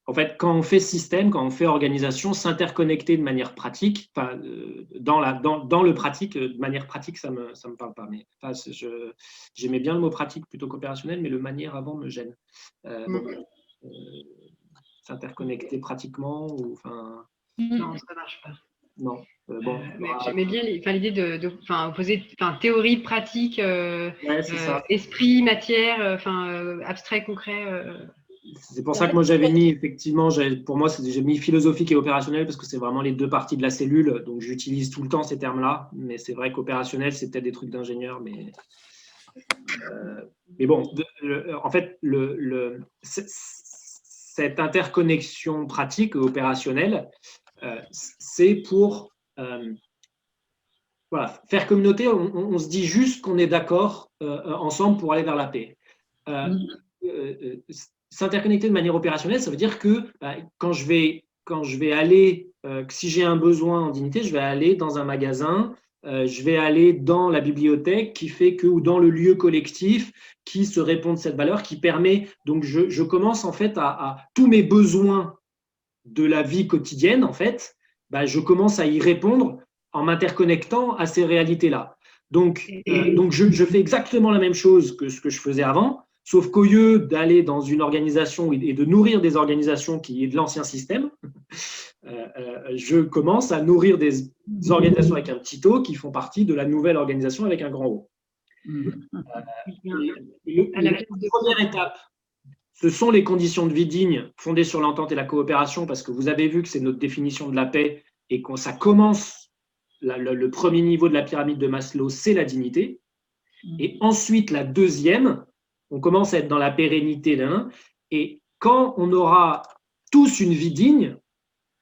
en fait, quand on fait système, quand on fait organisation, s'interconnecter de manière pratique, dans le pratique, de manière pratique, ça me parle pas. Mais j'aimais bien le mot pratique plutôt qu'opérationnel, mais le manière avant me gêne. S'interconnecter pratiquement, ou enfin. Non, ça marche pas. Non. Bon. J'aimais bien l'idée de opposer théorie, pratique, ouais, esprit, matière, abstrait, concret. C'est pour ça que moi j'avais mis, effectivement, pour moi j'ai mis philosophique et opérationnel parce que c'est vraiment les deux parties de la cellule, donc j'utilise tout le temps ces termes-là, mais c'est vrai qu'opérationnel c'est peut-être des trucs d'ingénieur, mais bon, en fait, cette interconnexion pratique et opérationnelle, c'est pour voilà, faire communauté, on se dit juste qu'on est d'accord ensemble pour aller vers la paix. S'interconnecter de manière opérationnelle, ça veut dire que quand je vais aller, si j'ai un besoin en dignité, je vais aller dans un magasin, je vais aller dans la bibliothèque qui fait que, ou dans le lieu collectif qui se répond de cette valeur, qui permet, donc je commence en fait à tous mes besoins de la vie quotidienne, en fait, je commence à y répondre en m'interconnectant à ces réalités-là. Donc je fais exactement la même chose que ce que je faisais avant, sauf qu'au lieu d'aller dans une organisation et de nourrir des organisations qui est de l'ancien système, je commence à nourrir des organisations avec un petit o qui font partie de la nouvelle organisation avec un grand O. La première étape, ce sont les conditions de vie dignes fondées sur l'entente et la coopération, parce que vous avez vu que c'est notre définition de la paix et que ça commence, le premier niveau de la pyramide de Maslow, c'est la dignité. Et ensuite, la deuxième, on commence à être dans la pérennité là. Et quand on aura tous une vie digne,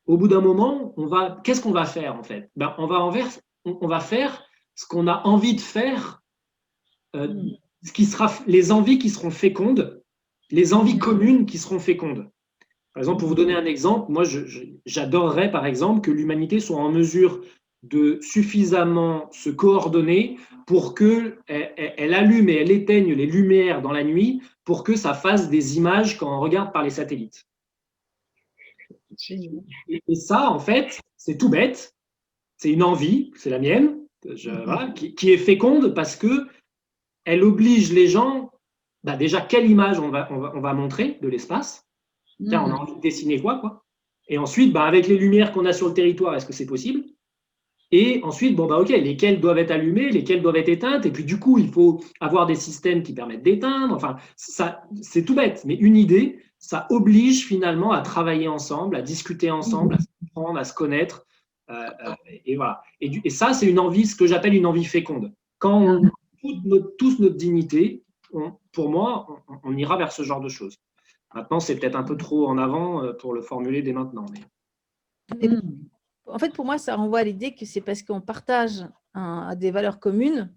au bout d'un moment, qu'est-ce qu'on va faire en fait? On va faire ce qu'on a envie de faire, ce qui sera les envies qui seront fécondes, les envies communes qui seront fécondes. Par exemple, pour vous donner un exemple, moi, j'adorerais, par exemple, que l'humanité soit en mesure de suffisamment se coordonner pour qu'elle allume et elle éteigne les lumières dans la nuit pour que ça fasse des images quand on regarde par les satellites. Et ça, en fait, c'est tout bête. C'est une envie, c'est la mienne, voilà, qui est féconde parce qu'elle oblige les gens, déjà, quelle image on va montrer de l'espace. Tiens, on a envie de dessiner quoi. Et ensuite, avec les lumières qu'on a sur le territoire, est-ce que c'est possible? Et ensuite, ok, lesquelles doivent être allumées, lesquelles doivent être éteintes. Et puis, du coup, il faut avoir des systèmes qui permettent d'éteindre. Enfin, ça, c'est tout bête. Mais une idée, ça oblige finalement à travailler ensemble, à discuter ensemble, à se comprendre, à se connaître. Et voilà. Et ça, c'est une envie, ce que j'appelle une envie féconde. Quand on a tous notre dignité, pour moi, on ira vers ce genre de choses. Maintenant, c'est peut-être un peu trop en avant pour le formuler dès maintenant. Mais... En fait, pour moi, ça renvoie à l'idée que c'est parce qu'on partage des valeurs communes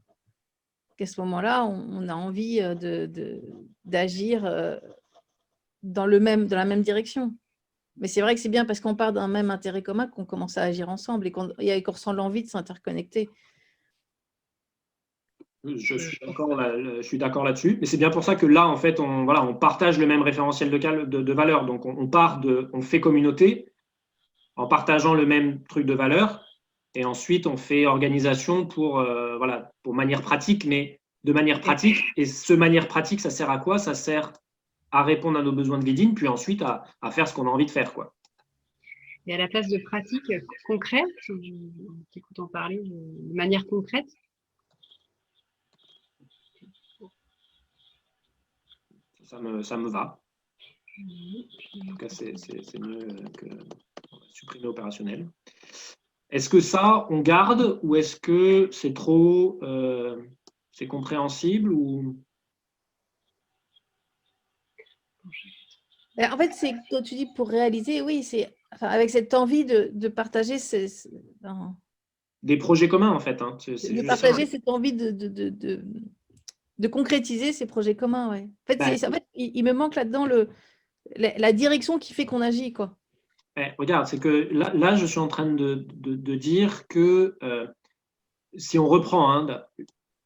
qu'à ce moment-là, on a envie d'agir dans la même direction. Mais c'est vrai que c'est bien parce qu'on part d'un même intérêt commun qu'on commence à agir ensemble et qu'on ressent l'envie de s'interconnecter. Je suis d'accord là-dessus, mais c'est bien pour ça que là, en fait, on partage le même référentiel de valeurs. Donc, on fait communauté en partageant le même truc de valeurs, et ensuite, on fait organisation pour manière pratique, mais de manière pratique. Et ce manière pratique, ça sert à quoi? Ça sert à répondre à nos besoins de vidin, puis ensuite à faire ce qu'on a envie de faire, quoi. Et à la place de pratique concrète, t'écoutes en parler de manière concrète. Ça me va. En tout cas, c'est mieux que supprimer opérationnel. Est-ce que ça, on garde ou est-ce que c'est trop c'est compréhensible ou... En fait, c'est quand tu dis pour réaliser, oui, c'est avec cette envie de partager des projets communs, en fait. Hein. De partager cette envie de concrétiser ces projets communs, ouais. En fait, il me manque là-dedans la direction qui fait qu'on agit, quoi. Regarde, c'est que là, je suis en train de dire que si on reprend, hein,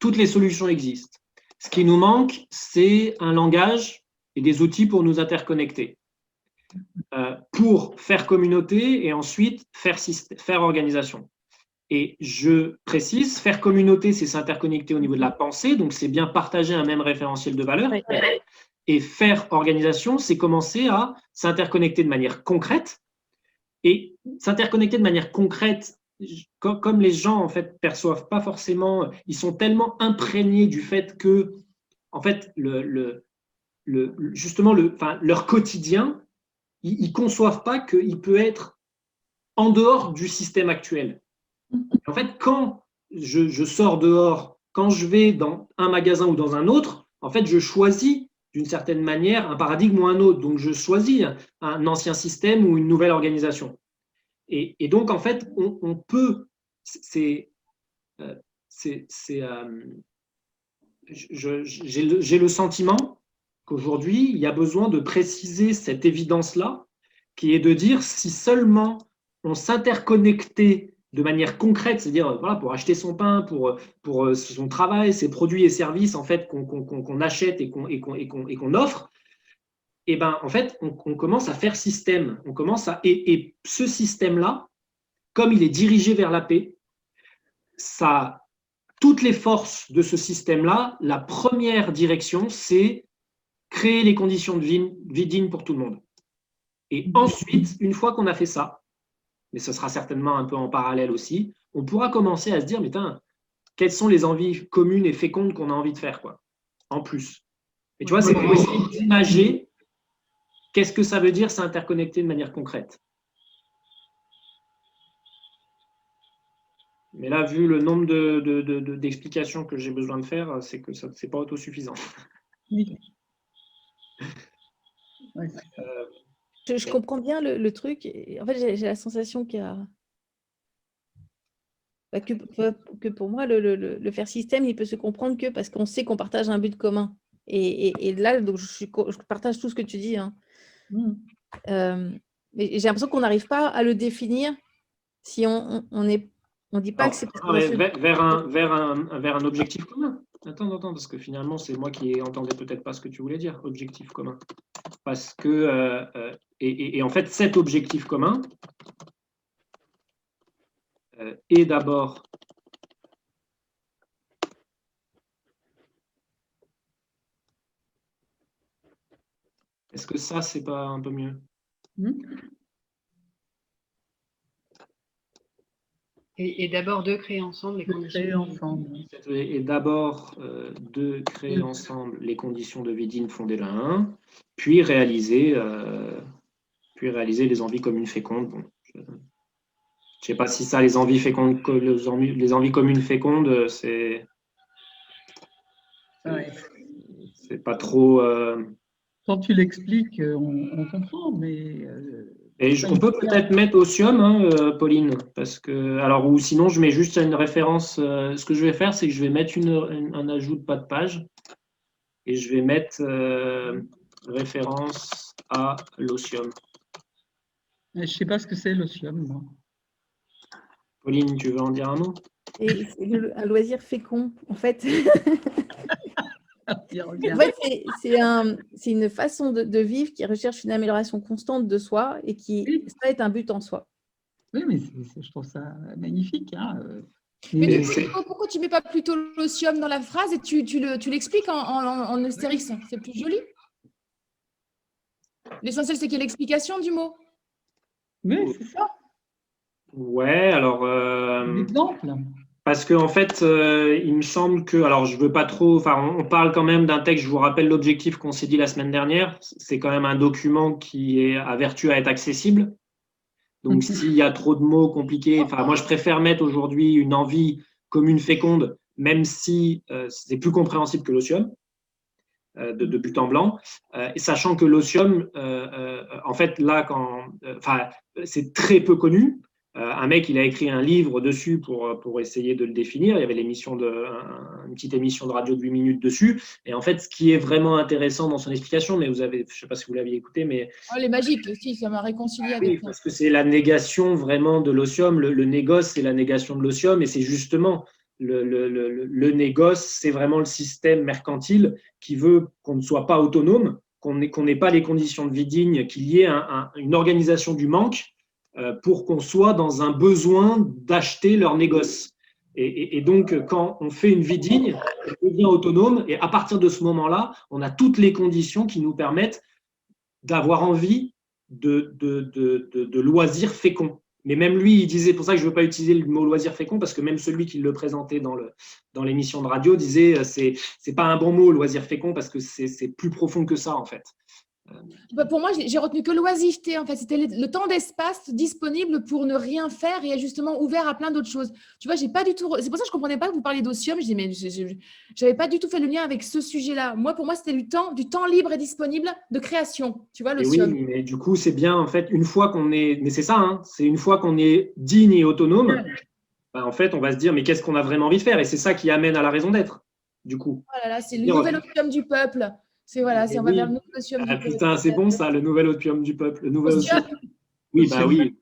toutes les solutions existent. Ce qui nous manque, c'est un langage et des outils pour nous interconnecter, pour faire communauté et ensuite faire organisation. Et je précise, faire communauté, c'est s'interconnecter au niveau de la pensée, donc c'est bien partager un même référentiel de valeurs. Oui. Et faire organisation, c'est commencer à s'interconnecter de manière concrète. Et s'interconnecter de manière concrète, comme les gens en fait perçoivent pas forcément, ils sont tellement imprégnés du fait que, en fait, leur quotidien, ils conçoivent pas qu'il peut être en dehors du système actuel. En fait, quand je sors dehors, quand je vais dans un magasin ou dans un autre, en fait, je choisis d'une certaine manière un paradigme ou un autre. Donc, je choisis un ancien système ou une nouvelle organisation. Et donc, en fait, on peut... J'ai le sentiment qu'aujourd'hui, il y a besoin de préciser cette évidence-là, qui est de dire si seulement on s'interconnectait de manière concrète, c'est-à-dire voilà, pour acheter son pain, pour son travail, ses produits et services en fait, qu'on achète et qu'on offre, et ben, en fait, on commence à faire système. On commence et ce système-là, comme il est dirigé vers la paix, toutes les forces de ce système-là, la première direction, c'est créer les conditions de vie digne pour tout le monde. Et ensuite, une fois qu'on a fait ça, mais ce sera certainement un peu en parallèle aussi, on pourra commencer à se dire, mais quelles sont les envies communes et fécondes qu'on a envie de faire, quoi, en plus. Et tu vois, c'est pour essayer d'imager qu'est-ce que ça veut dire s'interconnecter de manière concrète. Mais là, vu le nombre d'explications que j'ai besoin de faire, c'est que ce n'est pas autosuffisant. Oui. Je comprends bien le truc. En fait, j'ai la sensation qu'il y a... que pour moi, le faire système, il peut se comprendre que parce qu'on sait qu'on partage un but commun. Et là, donc, je partage tout ce que tu dis. Hein. Mais j'ai l'impression qu'on n'arrive pas à le définir si on dit pas que c'est... vers un objectif commun. Attends, parce que finalement, c'est moi qui entendais peut-être pas ce que tu voulais dire, objectif commun. Parce que, et en fait, cet objectif commun est d'abord est-ce que ça, c'est pas un peu mieux? Et d'abord de créer ensemble les conditions. Et d'abord de créer ensemble les conditions de vie digne fondées là 1, puis réaliser les envies communes fécondes. Bon, je ne sais pas si ça, les envies fécondes, les envies communes fécondes, c'est pas trop. quand tu l'expliques, on comprend, mais… on peut peut-être mettre Otium, hein, Pauline, parce que, alors, ou sinon, je mets juste une référence. Ce que je vais faire, c'est que je vais mettre un ajout de pas de page et je vais mettre référence à l'Otium. Je ne sais pas ce que c'est l'Otium, moi. Pauline, tu veux en dire un mot? Et c'est un loisir fécond, en fait. Regarde. En fait, c'est une façon de vivre qui recherche une amélioration constante de soi et qui, ça est un but en soi. Oui, mais je trouve ça magnifique. Hein. Mais du coup, pourquoi tu ne mets pas plutôt l'Otium dans la phrase et tu l'expliques en astérix? C'est plus joli. L'essentiel, c'est qu'il y ait l'explication du mot. Oui, c'est ça. Ouais, alors… L'exemple. Parce qu'en fait, il me semble que… Alors, je veux pas trop… Enfin, on parle quand même d'un texte, je vous rappelle l'objectif qu'on s'est dit la semaine dernière. C'est quand même un document qui est à vertu à être accessible. Donc, s'il y a trop de mots compliqués… Enfin, moi, je préfère mettre aujourd'hui une envie commune féconde, même si c'est plus compréhensible que l'Otium, de but en blanc. Et sachant que l'Otium, en fait, là, c'est très peu connu. Un mec, il a écrit un livre dessus pour essayer de le définir. Il y avait une petite émission de radio de 8 minutes dessus. Et en fait, ce qui est vraiment intéressant dans son explication, mais je ne sais pas si vous l'aviez écouté, mais… Oh, les magiques aussi, ça m'a réconcilié avec… Oui, parce que c'est la négation vraiment de l'Otium. Le négoce, c'est la négation de l'Otium. Et c'est justement le négoce, c'est vraiment le système mercantile qui veut qu'on ne soit pas autonome, qu'on n'ait pas les conditions de vie dignes, qu'il y ait une organisation du manque pour qu'on soit dans un besoin d'acheter leur négoce. Et donc, quand on fait une vie digne, on devient autonome, et à partir de ce moment-là, on a toutes les conditions qui nous permettent d'avoir envie de loisirs féconds. Mais même lui, il disait, pour ça que je ne veux pas utiliser le mot loisir fécond, parce que même celui qui le présentait dans l'émission de radio disait c'est pas un bon mot, loisir fécond, parce que c'est plus profond que ça, en fait. Pour moi, j'ai retenu que l'oisiveté. En fait, c'était le temps d'espace disponible pour ne rien faire et justement ouvert à plein d'autres choses. Tu vois, j'ai pas du tout. C'est pour ça que je comprenais pas que vous parliez d'Otium. Je dis mais j'avais pas du tout fait le lien avec ce sujet-là. Moi, pour moi, c'était du temps libre et disponible de création. Tu vois, l'Otium. Oui, mais du coup, c'est bien en fait une fois qu'on est. Mais c'est ça, hein, c'est une fois qu'on est digne et autonome. Ben, en fait, on va se dire mais qu'est-ce qu'on a vraiment envie de faire? Et c'est ça qui amène à la raison d'être. Du coup. Oh là là, c'est le nouvel opium du peuple. C'est voilà, on va vers le nouvel opium du peuple. Putain, c'est bon ça, le nouvel opium du peuple. Le nouvel opium. Oui, bah oui.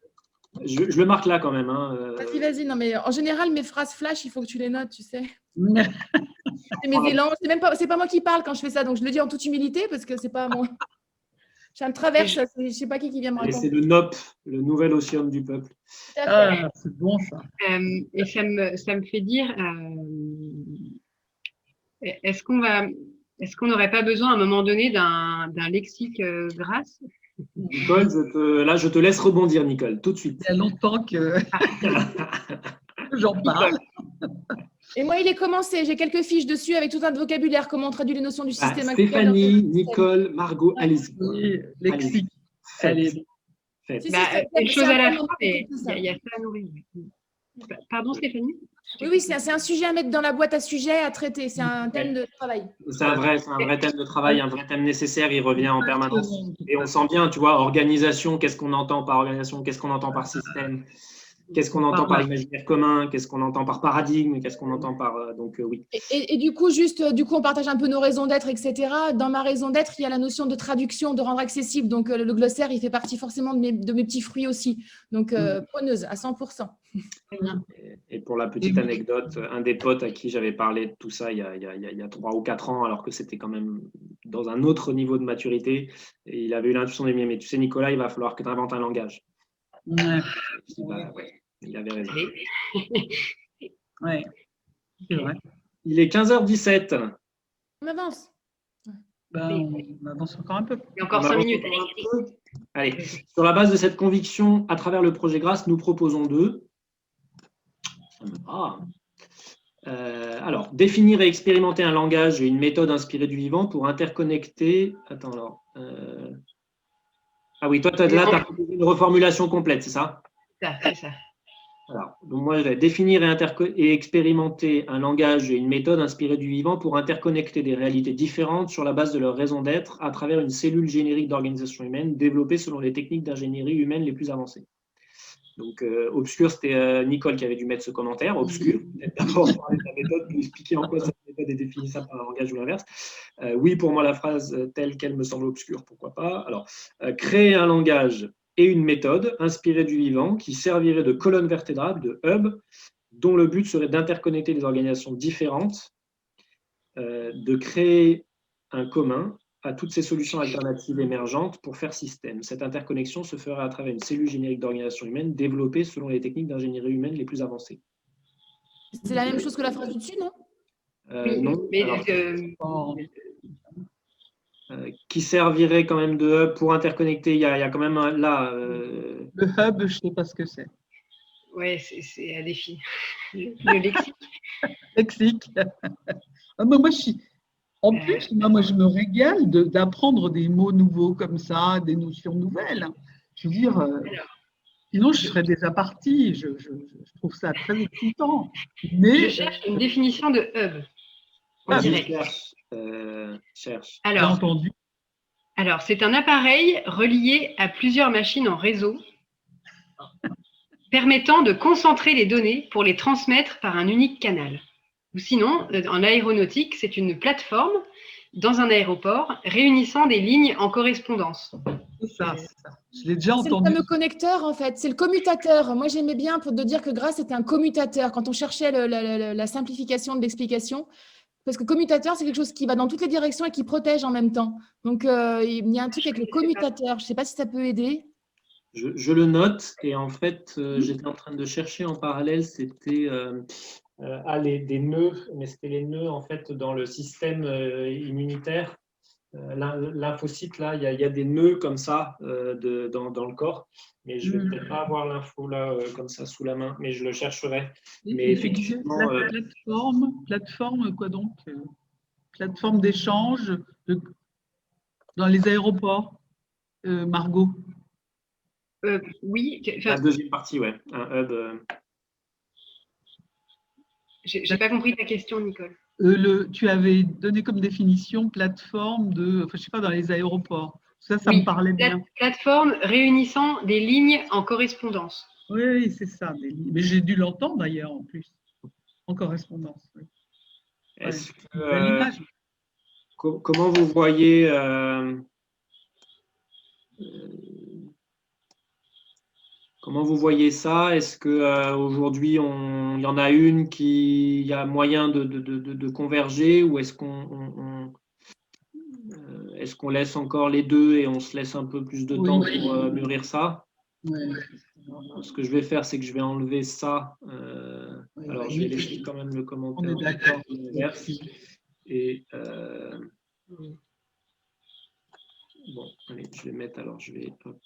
Je le marque là quand même. Hein. Vas-y. Non, mais en général, mes phrases flash, il faut que tu les notes, tu sais. C'est mes élans. C'est pas moi qui parle quand je fais ça, donc je le dis en toute humilité parce que c'est pas moi. J'ai un traverse, je sais pas qui vient me raconter. C'est le NOP, le nouvel opium du peuple. Ah, c'est bon ça. Et ça me fait dire, est-ce qu'on n'aurait pas besoin à un moment donné d'un lexique Grasse? Nicole, je te laisse rebondir, Nicole, tout de suite. Il y a longtemps que j'en parle. Et moi, il est commencé. J'ai quelques fiches dessus avec tout un vocabulaire, comment on traduit les notions du système actuel. Stéphanie, Nicole, Margot, allez-y. Oui, lexique. Allez. Une chose à la fois, mais il y a ça à nourrir. Pardon, Stéphanie? Oui, c'est un sujet à mettre dans la boîte à sujets à traiter. C'est un thème de travail. C'est un vrai thème de travail, un vrai thème nécessaire. Il revient en permanence. Et on sent bien, tu vois, organisation, qu'est-ce qu'on entend par organisation, qu'est-ce qu'on entend par système, qu'est-ce qu'on entend par imaginaire commun, qu'est-ce qu'on entend par paradigme, qu'est-ce qu'on entend par… donc, oui. Et du coup, on partage un peu nos raisons d'être, etc. Dans ma raison d'être, il y a la notion de traduction, de rendre accessible. Donc, le glossaire, il fait partie forcément de mes petits fruits aussi. Donc, preneuse à 100%. Et pour la petite anecdote, un des potes à qui j'avais parlé de tout ça il y a 3 ou 4 ans, alors que c'était quand même dans un autre niveau de maturité, et il avait eu l'intuition de dire, mais tu sais, Nicolas, il va falloir que tu inventes un langage. Ouais, il avait raison. Ouais, c'est vrai. Il est 15h17. On avance. On avance encore un peu. Il y a encore 5 minutes. Allez, sur la base de cette conviction, à travers le projet Grasse, nous proposons alors, définir et expérimenter un langage et une méthode inspirée du vivant pour interconnecter… Attends, alors… Ah oui, toi, tu as proposé une reformulation complète, c'est ça? C'est ça. Alors, donc moi, je vais définir et expérimenter un langage et une méthode inspirée du vivant pour interconnecter des réalités différentes sur la base de leur raison d'être à travers une cellule générique d'organisation humaine développée selon les techniques d'ingénierie humaine les plus avancées. Donc, obscur, c'était Nicole qui avait dû mettre ce commentaire. Obscur, peut-être d'abord parler de la méthode, puis expliquer en quoi cette méthode est définissable par un langage ou l'inverse. Oui, pour moi, la phrase telle qu'elle me semble obscure, pourquoi pas. Alors, créer un langage et une méthode inspirée du vivant qui servirait de colonne vertébrale, de hub, dont le but serait d'interconnecter des organisations différentes, de créer un commun à toutes ces solutions alternatives émergentes pour faire système. Cette interconnexion se ferait à travers une cellule générique d'organisation humaine développée selon les techniques d'ingénierie humaine les plus avancées. C'est la même chose que la phrase du dessus, non? Oui, non. mais Alors, qui servirait quand même de hub pour interconnecter. Il y a quand même là. Le hub, je ne sais pas ce que c'est. ouais, c'est à défi. Le lexique. Lexique. Ah, moi, en plus, moi, je me régale d'apprendre des mots nouveaux comme ça, des notions nouvelles. Je veux dire, sinon, je serais déjà partie. Je trouve ça très excitant. Mais, je cherche une définition de hub. En direct. Cherche. j'ai Alors, entendu. Alors, c'est un appareil relié à plusieurs machines en réseau permettant de concentrer les données pour les transmettre par un unique canal. Ou sinon, en aéronautique, c'est une plateforme dans un aéroport réunissant des lignes en correspondance. C'est ça, c'est ça. Je l'ai déjà C'est le entendu. fameux connecteur, en fait. C'est le commutateur. Moi, j'aimais bien pour de dire que Grace était un commutateur. Quand on cherchait la simplification de l'explication, parce que commutateur, c'est quelque chose qui va dans toutes les directions et qui protège en même temps. Donc, il y a un truc avec le commutateur. Je ne sais pas si ça peut aider. Je le note et en fait, j'étais en train de chercher en parallèle, c'était des nœuds, mais c'était les nœuds en fait dans le système immunitaire. Lymphocyte, là, il y a des nœuds comme ça dans le corps, mais je ne vais peut-être pas avoir l'info là comme ça sous la main, mais je le chercherai. Mais effectivement, plateforme, quoi donc plateforme d'échange dans les aéroports, Margot. Oui. La deuxième partie, ouais, un hub. J'ai pas compris ta question, Nicole. Tu avais donné comme définition plateforme je sais pas, dans les aéroports. Ça oui, me parlait bien. Plateforme réunissant des lignes en correspondance. Oui, c'est ça. Mais j'ai dû l'entendre d'ailleurs en plus, en correspondance. Oui. Est-ce que, comment vous voyez comment vous voyez ça? Est-ce qu'aujourd'hui, il y en a une il y a moyen de converger ou est-ce qu'on laisse encore les deux et on se laisse un peu plus de temps pour mûrir ça? Ce que je vais faire, c'est que je vais enlever ça. Alors, je vais laisser quand même le commentaire. On est d'accord. Et bon, allez, je vais mettre, alors je vais... Hop,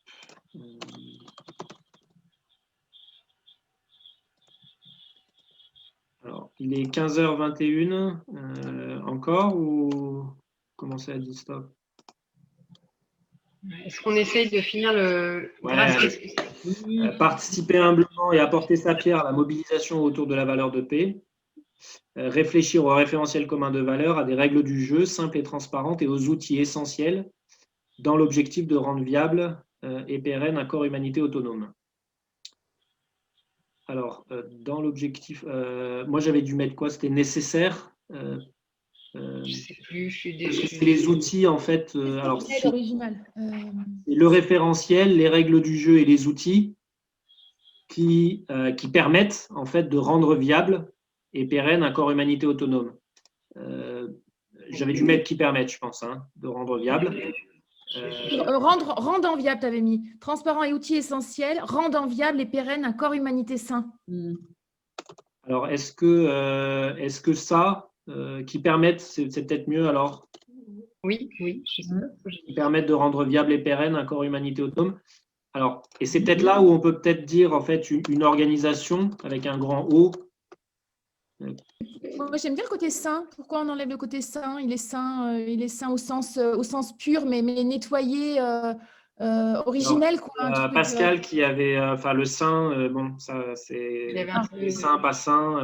alors, il est 15h21 encore ou commencer à dire stop? Est-ce qu'on essaye de finir le... Participer humblement et apporter sa pierre à la mobilisation autour de la valeur de paix. Réfléchir au référentiel commun de valeurs, à des règles du jeu simples et transparentes et aux outils essentiels dans l'objectif de rendre viable et pérenne un corps humanité autonome. Alors, dans l'objectif, moi j'avais dû mettre quoi? C'était nécessaire. Je ne sais plus, je suis désolée. C'est les outils en fait. Alors, le référentiel, les règles du jeu et les outils qui permettent en fait de rendre viable et pérenne un corps humanité autonome. J'avais dû mettre qui permettent, je pense, de rendre viable. Rendant viable, tu avais mis. Transparent et outils essentiels, rendant viable et pérenne un corps humanité sain. Alors, est-ce que ça, qui permettent, c'est peut-être mieux alors? Oui. Qui permettent de rendre viable et pérenne un corps humanité autonome. Alors, et c'est peut-être là où on peut peut-être dire en fait une organisation avec un grand O. Moi, j'aime bien le côté sain. Pourquoi on enlève le côté sain? Il est sain au sens pur, mais nettoyé. Originel, quoi. Un truc, Pascal qui avait, le saint, bon, ça c'est Il avait un peu- saint, pas saint.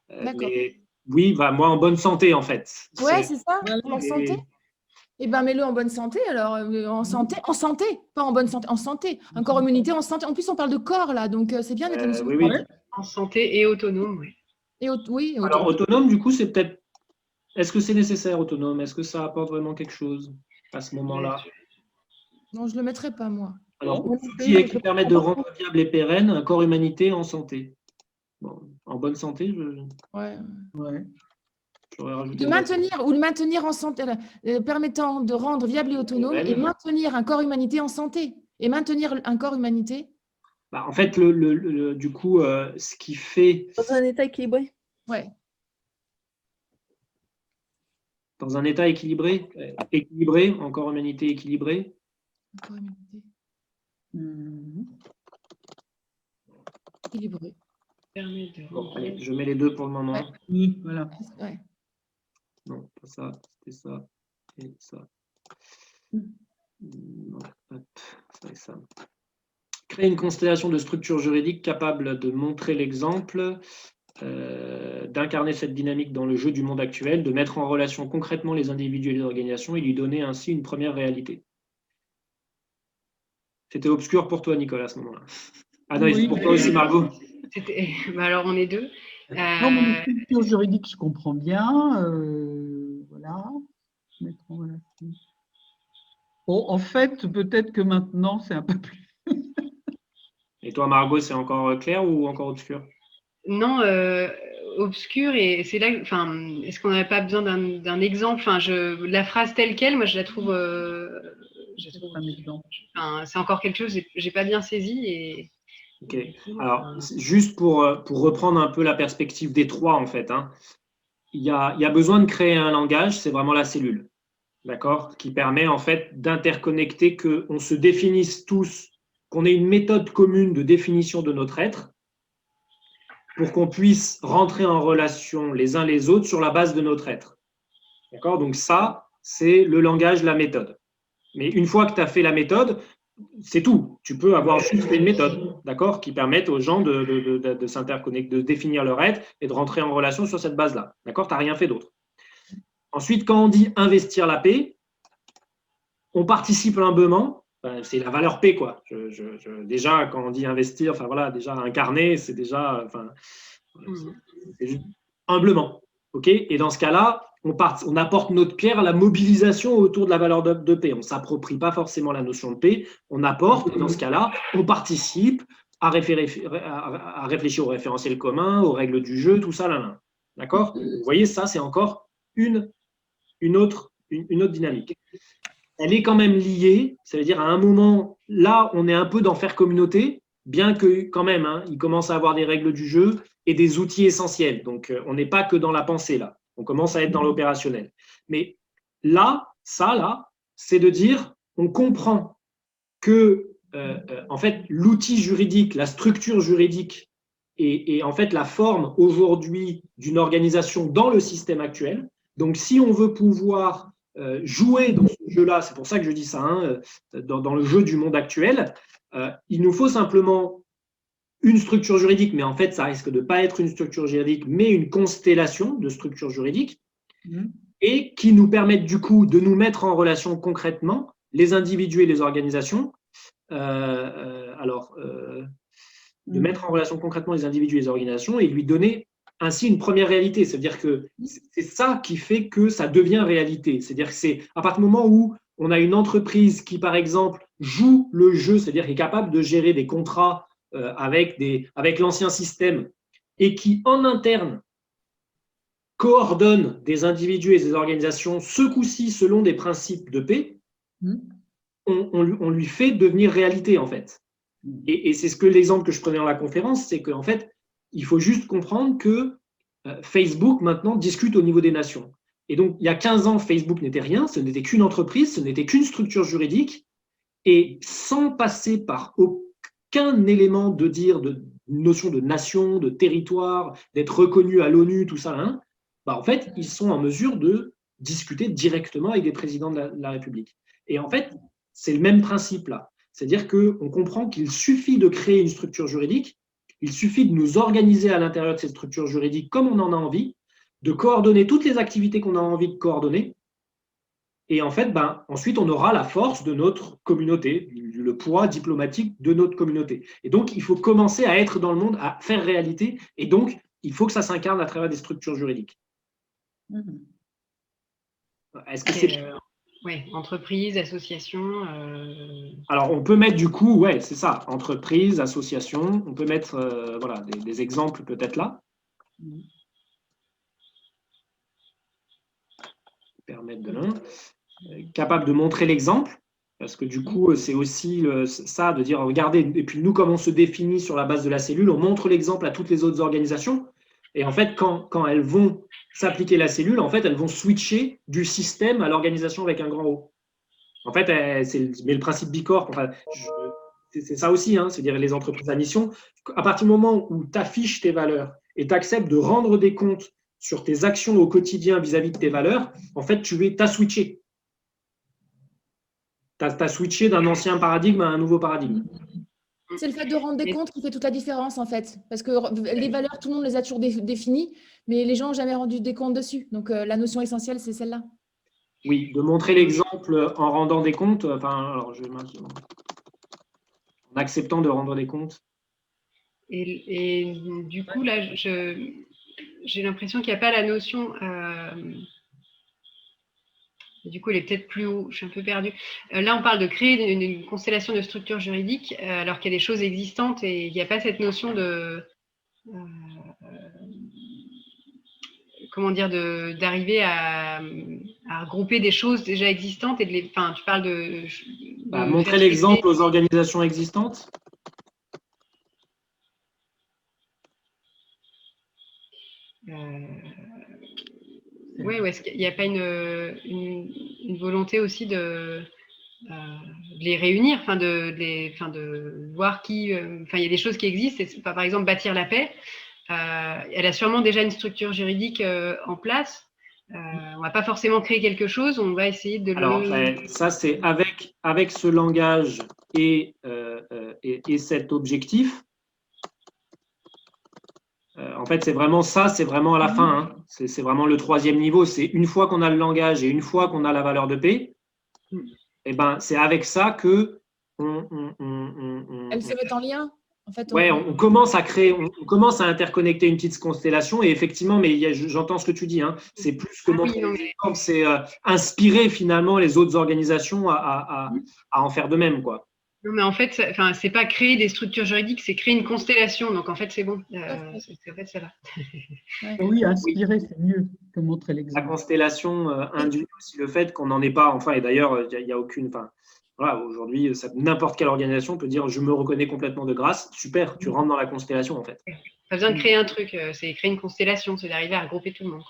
D'accord. Mais oui, moi en bonne santé en fait. Ouais, c'est ça, Voilà. en santé. Eh bien, mets-le en bonne santé, alors, en santé, pas en bonne santé, en santé. Un corps immunité en santé. En plus, on parle de corps, là, donc c'est bien d'être Oui, oui. En santé et autonome, oui. Oui, Alors, autonome, du coup, c'est peut-être. Est-ce que c'est nécessaire, autonome? Est-ce que ça apporte vraiment quelque chose à ce moment-là? Non, je ne le mettrai pas, moi. Alors, Moi non outils plus, qui permettent de rendre viable et pérenne un corps humanité en santé. Bon, en bonne santé, Ouais. Ouais. j'aurais rajouté. De maintenir en santé, permettant de rendre viable et autonome et maintenir un corps humanité en santé. Et maintenir un corps humanité. Bah, en fait, du coup, ce qui fait. dans un état équilibré. Ouais. Dans un état équilibré, en corps humanité équilibré. Un corps humanité Mhm. équilibré. Bon, allez, je mets les deux pour le moment. Ouais. Oui, voilà. Ouais. Non, pas ça, c'était ça et ça. Non, hop, ça et ça. Créer une constellation de structures juridiques capable de montrer l'exemple, d'incarner cette dynamique dans le jeu du monde actuel, de mettre en relation concrètement les individus et les organisations et lui donner ainsi une première réalité. C'était obscur pour toi, Nicolas, à ce moment-là. Ah non, Oui, pour toi aussi, Margot. Alors, on est deux. Non, mais les structures juridiques, je comprends bien. Voilà. Mettre en relation. Bon, en fait, peut-être que maintenant, c'est un peu plus. Et toi, Margot, c'est encore clair ou encore obscur? Non, obscur, et c'est là, enfin, est-ce qu'on n'aurait pas besoin d'un exemple? Enfin, la phrase telle quelle, moi, je la trouve, Un exemple. enfin, c'est encore quelque chose que j'ai pas bien saisi. Et Ok. Alors, juste pour reprendre un peu la perspective des trois, en fait, hein, il y a besoin de créer un langage, c'est vraiment la cellule, d'accord, qui permet en fait d'interconnecter, qu'on se définisse tous, qu'on ait une méthode commune de définition de notre être, pour qu'on puisse rentrer en relation les uns les autres sur la base de notre être. D'accord? Donc ça, c'est le langage, la méthode. Mais une fois que tu as fait la méthode, c'est tout. Tu peux avoir juste fait une méthode, d'accord, qui permette aux gens de s'interconnecter, de définir leur être et de rentrer en relation sur cette base-là. D'accord? Tu n'as rien fait d'autre. Ensuite, quand on dit investir la paix, on participe humblement. C'est la valeur P, quoi. Déjà, quand on dit investir, enfin voilà, déjà incarner, c'est déjà, c'est juste humblement, ok. Et dans ce cas-là, on apporte notre pierre à la mobilisation autour de la valeur de paix. On ne s'approprie pas forcément la notion de paix, on apporte, et dans ce cas-là, on participe à réfléchir au référentiel commun, aux règles du jeu, tout ça, là. D'accord? Vous voyez, ça, c'est encore une autre dynamique. Elle est quand même liée, ça veut dire à un moment, là, on est un peu dans faire communauté, bien que quand même, hein, il commence à avoir des règles du jeu et des outils essentiels. Donc, on n'est pas que dans la pensée, là. On commence à être dans l'opérationnel. Mais là, c'est de dire, on comprend que, en fait, l'outil juridique, la structure juridique et en fait la forme aujourd'hui d'une organisation dans le système actuel. Donc, si on veut pouvoir jouer dans ce jeu-là, c'est pour ça que je dis ça, hein, dans le jeu du monde actuel, il nous faut simplement une structure juridique, mais en fait, ça risque de ne pas être une structure juridique, mais une constellation de structures juridiques, et qui nous permettent du coup de nous mettre en relation concrètement, les individus et les organisations. De mettre en relation concrètement les individus et les organisations et lui donner ainsi une première réalité. C'est-à-dire que c'est ça qui fait que ça devient réalité. C'est-à-dire que c'est à partir du moment où on a une entreprise qui, par exemple, joue le jeu, c'est-à-dire qui est capable de gérer des contrats avec l'ancien système et qui, en interne, coordonne des individus et des organisations, ce coup-ci selon des principes de paix, on lui fait devenir réalité, en fait. Et c'est ce que l'exemple que je prenais dans la conférence, c'est qu'en fait, il faut juste comprendre que Facebook, maintenant, discute au niveau des nations. Et donc, il y a 15 ans, Facebook n'était rien, ce n'était qu'une entreprise, ce n'était qu'une structure juridique, et sans passer par aucun élément de notion de nation, de territoire, d'être reconnu à l'ONU, tout ça, hein, en fait, ils sont en mesure de discuter directement avec des présidents de la République. Et en fait, c'est le même principe là. C'est-à-dire qu'on comprend qu'il suffit de créer une structure juridique, il suffit de nous organiser à l'intérieur de cette structure juridique comme on en a envie, de coordonner toutes les activités qu'on a envie de coordonner. Et en fait, ensuite, on aura la force de notre communauté, le poids diplomatique de notre communauté. Et donc, il faut commencer à être dans le monde, à faire réalité. Et donc, il faut que ça s'incarne à travers des structures juridiques. Est-ce que c'est… Oui, entreprise, association. Alors, on peut mettre du coup, ouais, c'est ça, entreprise, association. On peut mettre voilà, des exemples peut-être là. Permettre de l'un. Capable de montrer l'exemple, parce que du coup, c'est aussi ça, de dire, regardez, et puis nous, comme on se définit sur la base de la cellule, on montre l'exemple à toutes les autres organisations. Et en fait, quand elles vont s'appliquer la cellule, en fait, elles vont switcher du système à l'organisation avec un grand O. En fait, mais le principe Bicorp, enfin, c'est ça aussi, hein, c'est-à-dire les entreprises à mission. À partir du moment où tu affiches tes valeurs et tu acceptes de rendre des comptes sur tes actions au quotidien vis-à-vis de tes valeurs, en fait, tu as switché. Tu as switché d'un ancien paradigme à un nouveau paradigme. C'est le fait de rendre des comptes qui fait toute la différence, en fait. Parce que les valeurs, tout le monde les a toujours définies, mais les gens n'ont jamais rendu des comptes dessus. Donc, la notion essentielle, c'est celle-là. Oui, de montrer l'exemple en rendant des comptes, en acceptant de rendre des comptes. Et du coup, là, j'ai l'impression qu'il n'y a pas la notion… du coup, elle est peut-être plus haut, je suis un peu perdue. Là, on parle de créer une constellation de structures juridiques, alors qu'il y a des choses existantes et il n'y a pas cette notion de… comment dire, d'arriver à regrouper des choses déjà existantes et de les… Enfin, tu parles de montrer l'exemple aux organisations existantes. Oui, est-ce qu'il n'y a pas une volonté aussi de les réunir, de voir qui… il y a des choses qui existent, par exemple bâtir la paix. Elle a sûrement déjà une structure juridique en place. On ne va pas forcément créer quelque chose, on va essayer de Alors, ça, c'est avec ce langage et cet objectif. En fait, c'est vraiment ça, c'est vraiment à la fin. Hein. C'est vraiment le troisième niveau. C'est une fois qu'on a le langage et une fois qu'on a la valeur de paix, c'est avec ça que Elles se mettent en lien. En fait, on commence à créer, on commence à interconnecter une petite constellation. Et effectivement, mais j'entends ce que tu dis. Hein. C'est plus que montrer l'exemple, c'est inspirer finalement les autres organisations à en faire de même, quoi. Non, mais en fait, c'est pas créer des structures juridiques, c'est créer une constellation. Donc, en fait, c'est bon. En fait, ça va. Oui, inspirer, c'est mieux que montrer l'exemple. La constellation induit aussi le fait qu'on n'en est pas, et d'ailleurs, il n'y a aucune… Voilà, aujourd'hui, n'importe quelle organisation peut dire « je me reconnais complètement de grâce ». Super, tu rentres dans la constellation, en fait. Pas besoin de créer un truc, c'est créer une constellation, c'est d'arriver à regrouper tout le monde.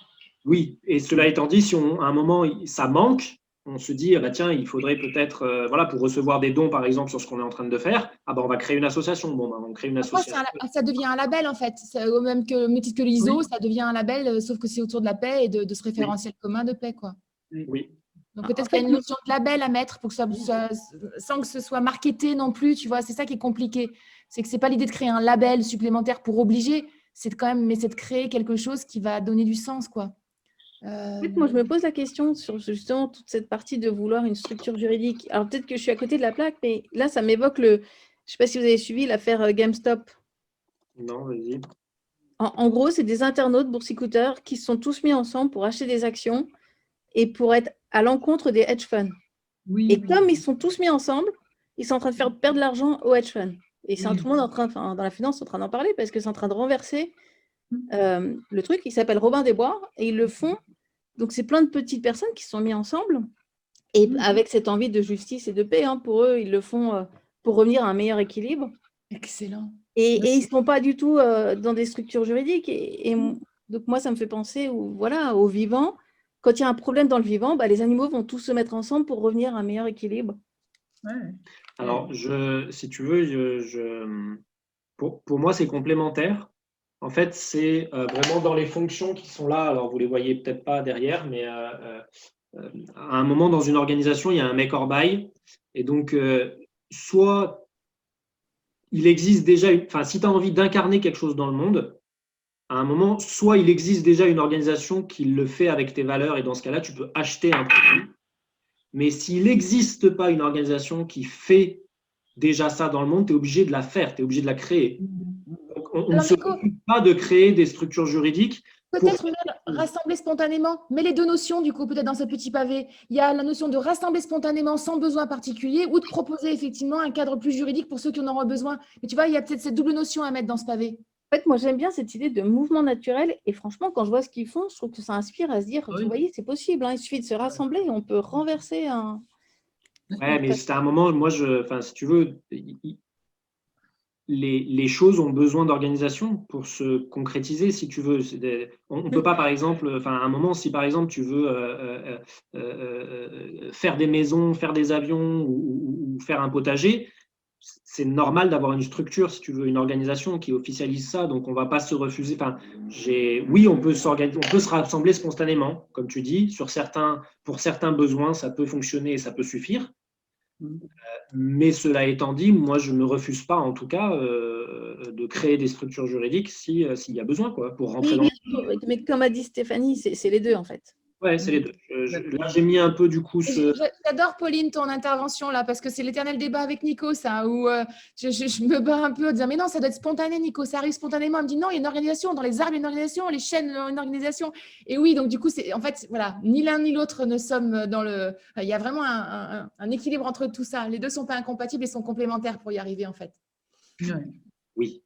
Oui, et cela étant dit, si à un moment, ça manque, on se dit, tiens, il faudrait peut-être, pour recevoir des dons, par exemple, sur ce qu'on est en train de faire, on va créer une association. On crée une association. Ça devient un label, en fait. Au même titre que l'ISO, ça devient un label, sauf que c'est autour de la paix et de ce référentiel commun de paix, quoi. Oui. Donc, peut-être qu'il y a une notion de label à mettre pour que sans que ce soit marketé non plus, tu vois. C'est ça qui est compliqué. C'est que ce n'est pas l'idée de créer un label supplémentaire pour obliger, c'est de créer quelque chose qui va donner du sens, quoi. En fait, moi, je me pose la question sur justement toute cette partie de vouloir une structure juridique. Alors, peut-être que je suis à côté de la plaque, mais là, ça m'évoque je ne sais pas si vous avez suivi l'affaire GameStop. Non, vas-y. En gros, c'est des internautes boursicouteurs qui se sont tous mis ensemble pour acheter des actions et pour être à l'encontre des hedge funds. Comme ils sont tous mis ensemble, ils sont en train de faire perdre de l'argent aux hedge funds. Et c'est tout le monde dans la finance est en train d'en parler parce que c'est en train de renverser le truc. Il s'appelle Robin des Bois et ils le font. Donc, c'est plein de petites personnes qui se sont mis ensemble et avec cette envie de justice et de paix. Pour eux, ils le font pour revenir à un meilleur équilibre. Excellent. Et ils ne sont pas du tout dans des structures juridiques. Donc, moi, ça me fait penser aux vivants. Quand il y a un problème dans le vivant, les animaux vont tous se mettre ensemble pour revenir à un meilleur équilibre. Ouais. Alors, si tu veux, pour moi, c'est complémentaire. En fait, c'est vraiment dans les fonctions qui sont là. Alors, vous ne les voyez peut-être pas derrière, mais à un moment dans une organisation, il y a un make or buy. Et donc, soit il existe déjà, si tu as envie d'incarner quelque chose dans le monde, à un moment, soit il existe déjà une organisation qui le fait avec tes valeurs, et dans ce cas-là, tu peux acheter un produit. Mais s'il n'existe pas une organisation qui fait déjà ça dans le monde, tu es obligé de la faire, tu es obligé de la créer. Donc, on ne se occupe pas de créer des structures juridiques. Peut-être même rassembler spontanément. Mets les deux notions, du coup, peut-être dans ce petit pavé. Il y a la notion de rassembler spontanément sans besoin particulier ou de proposer effectivement un cadre plus juridique pour ceux qui en auront besoin. Mais tu vois, il y a peut-être cette double notion à mettre dans ce pavé. En fait, moi, j'aime bien cette idée de mouvement naturel. Et franchement, quand je vois ce qu'ils font, je trouve que ça inspire à se dire, vous voyez, c'est possible. Il suffit de se rassembler et on peut renverser un… Ouais, mais c'était un moment, moi, si tu veux, les choses ont besoin d'organisation pour se concrétiser, si tu veux. On ne peut pas, par exemple, à un moment, si par exemple tu veux faire des maisons, faire des avions ou faire un potager, c'est normal d'avoir une structure, si tu veux, une organisation qui officialise ça. Donc, on ne va pas se refuser. Oui, on peut se rassembler spontanément, comme tu dis. Pour certains besoins, ça peut fonctionner et ça peut suffire. Mais cela étant dit, moi, je ne refuse pas, en tout cas, de créer des structures juridiques s'il y a besoin, quoi, pour rentrer dans… Mais comme a dit Stéphanie, c'est les deux, en fait. Ouais, c'est les deux. Là, j'ai mis un peu, du coup, J'adore, Pauline, ton intervention là, parce que c'est l'éternel débat avec Nico, ça, où je me bats un peu en disant, mais non, ça doit être spontané, Nico, ça arrive spontanément. Elle me dit, non, il y a une organisation, dans les arbres, il y a une organisation, les chênes, une organisation. Et oui, donc du coup, en fait, voilà, ni l'un ni l'autre ne sommes dans le… Il y a vraiment un équilibre entre tout ça. Les deux ne sont pas incompatibles et sont complémentaires pour y arriver, en fait. Oui.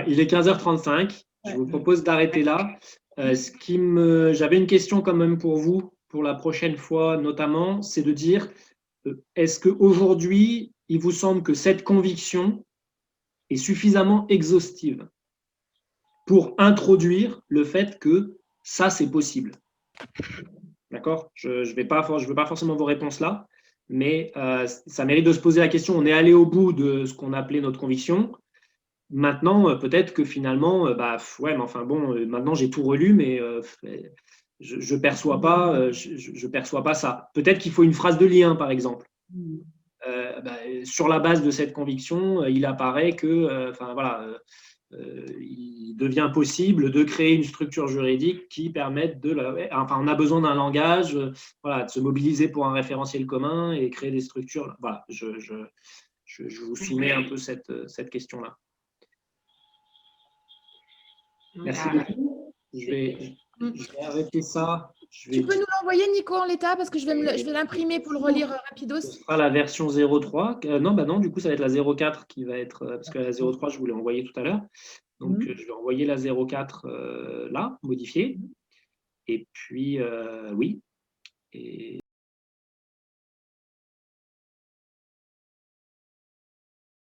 Il est 15h35. Je vous propose d'arrêter là. J'avais une question quand même pour vous, pour la prochaine fois notamment, c'est de dire, est-ce qu'aujourd'hui, il vous semble que cette conviction est suffisamment exhaustive pour introduire le fait que ça, c'est possible? D'accord? Je ne veux pas forcément vos réponses là, mais ça mérite de se poser la question. On est allé au bout de ce qu'on appelait notre conviction. Maintenant, peut-être que finalement, ouais, mais enfin bon, maintenant j'ai tout relu, mais je perçois pas ça. Peut-être qu'il faut une phrase de lien, par exemple. Sur la base de cette conviction, il apparaît que, il devient possible de créer une structure juridique qui permette on a besoin d'un langage, de se mobiliser pour un référentiel commun et créer des structures. Voilà, je vous soumets un peu cette question-là. Merci beaucoup. Je vais arrêter ça. Tu peux nous l'envoyer, Nico, en l'état, parce que je vais l'imprimer pour le relire rapidos. Ce sera la version 03. Non, du coup, ça va être la 04 qui va être… Parce que la 03, je vous l'ai envoyée tout à l'heure. Donc, je vais envoyer la 04 là, modifiée. Et puis, oui. Et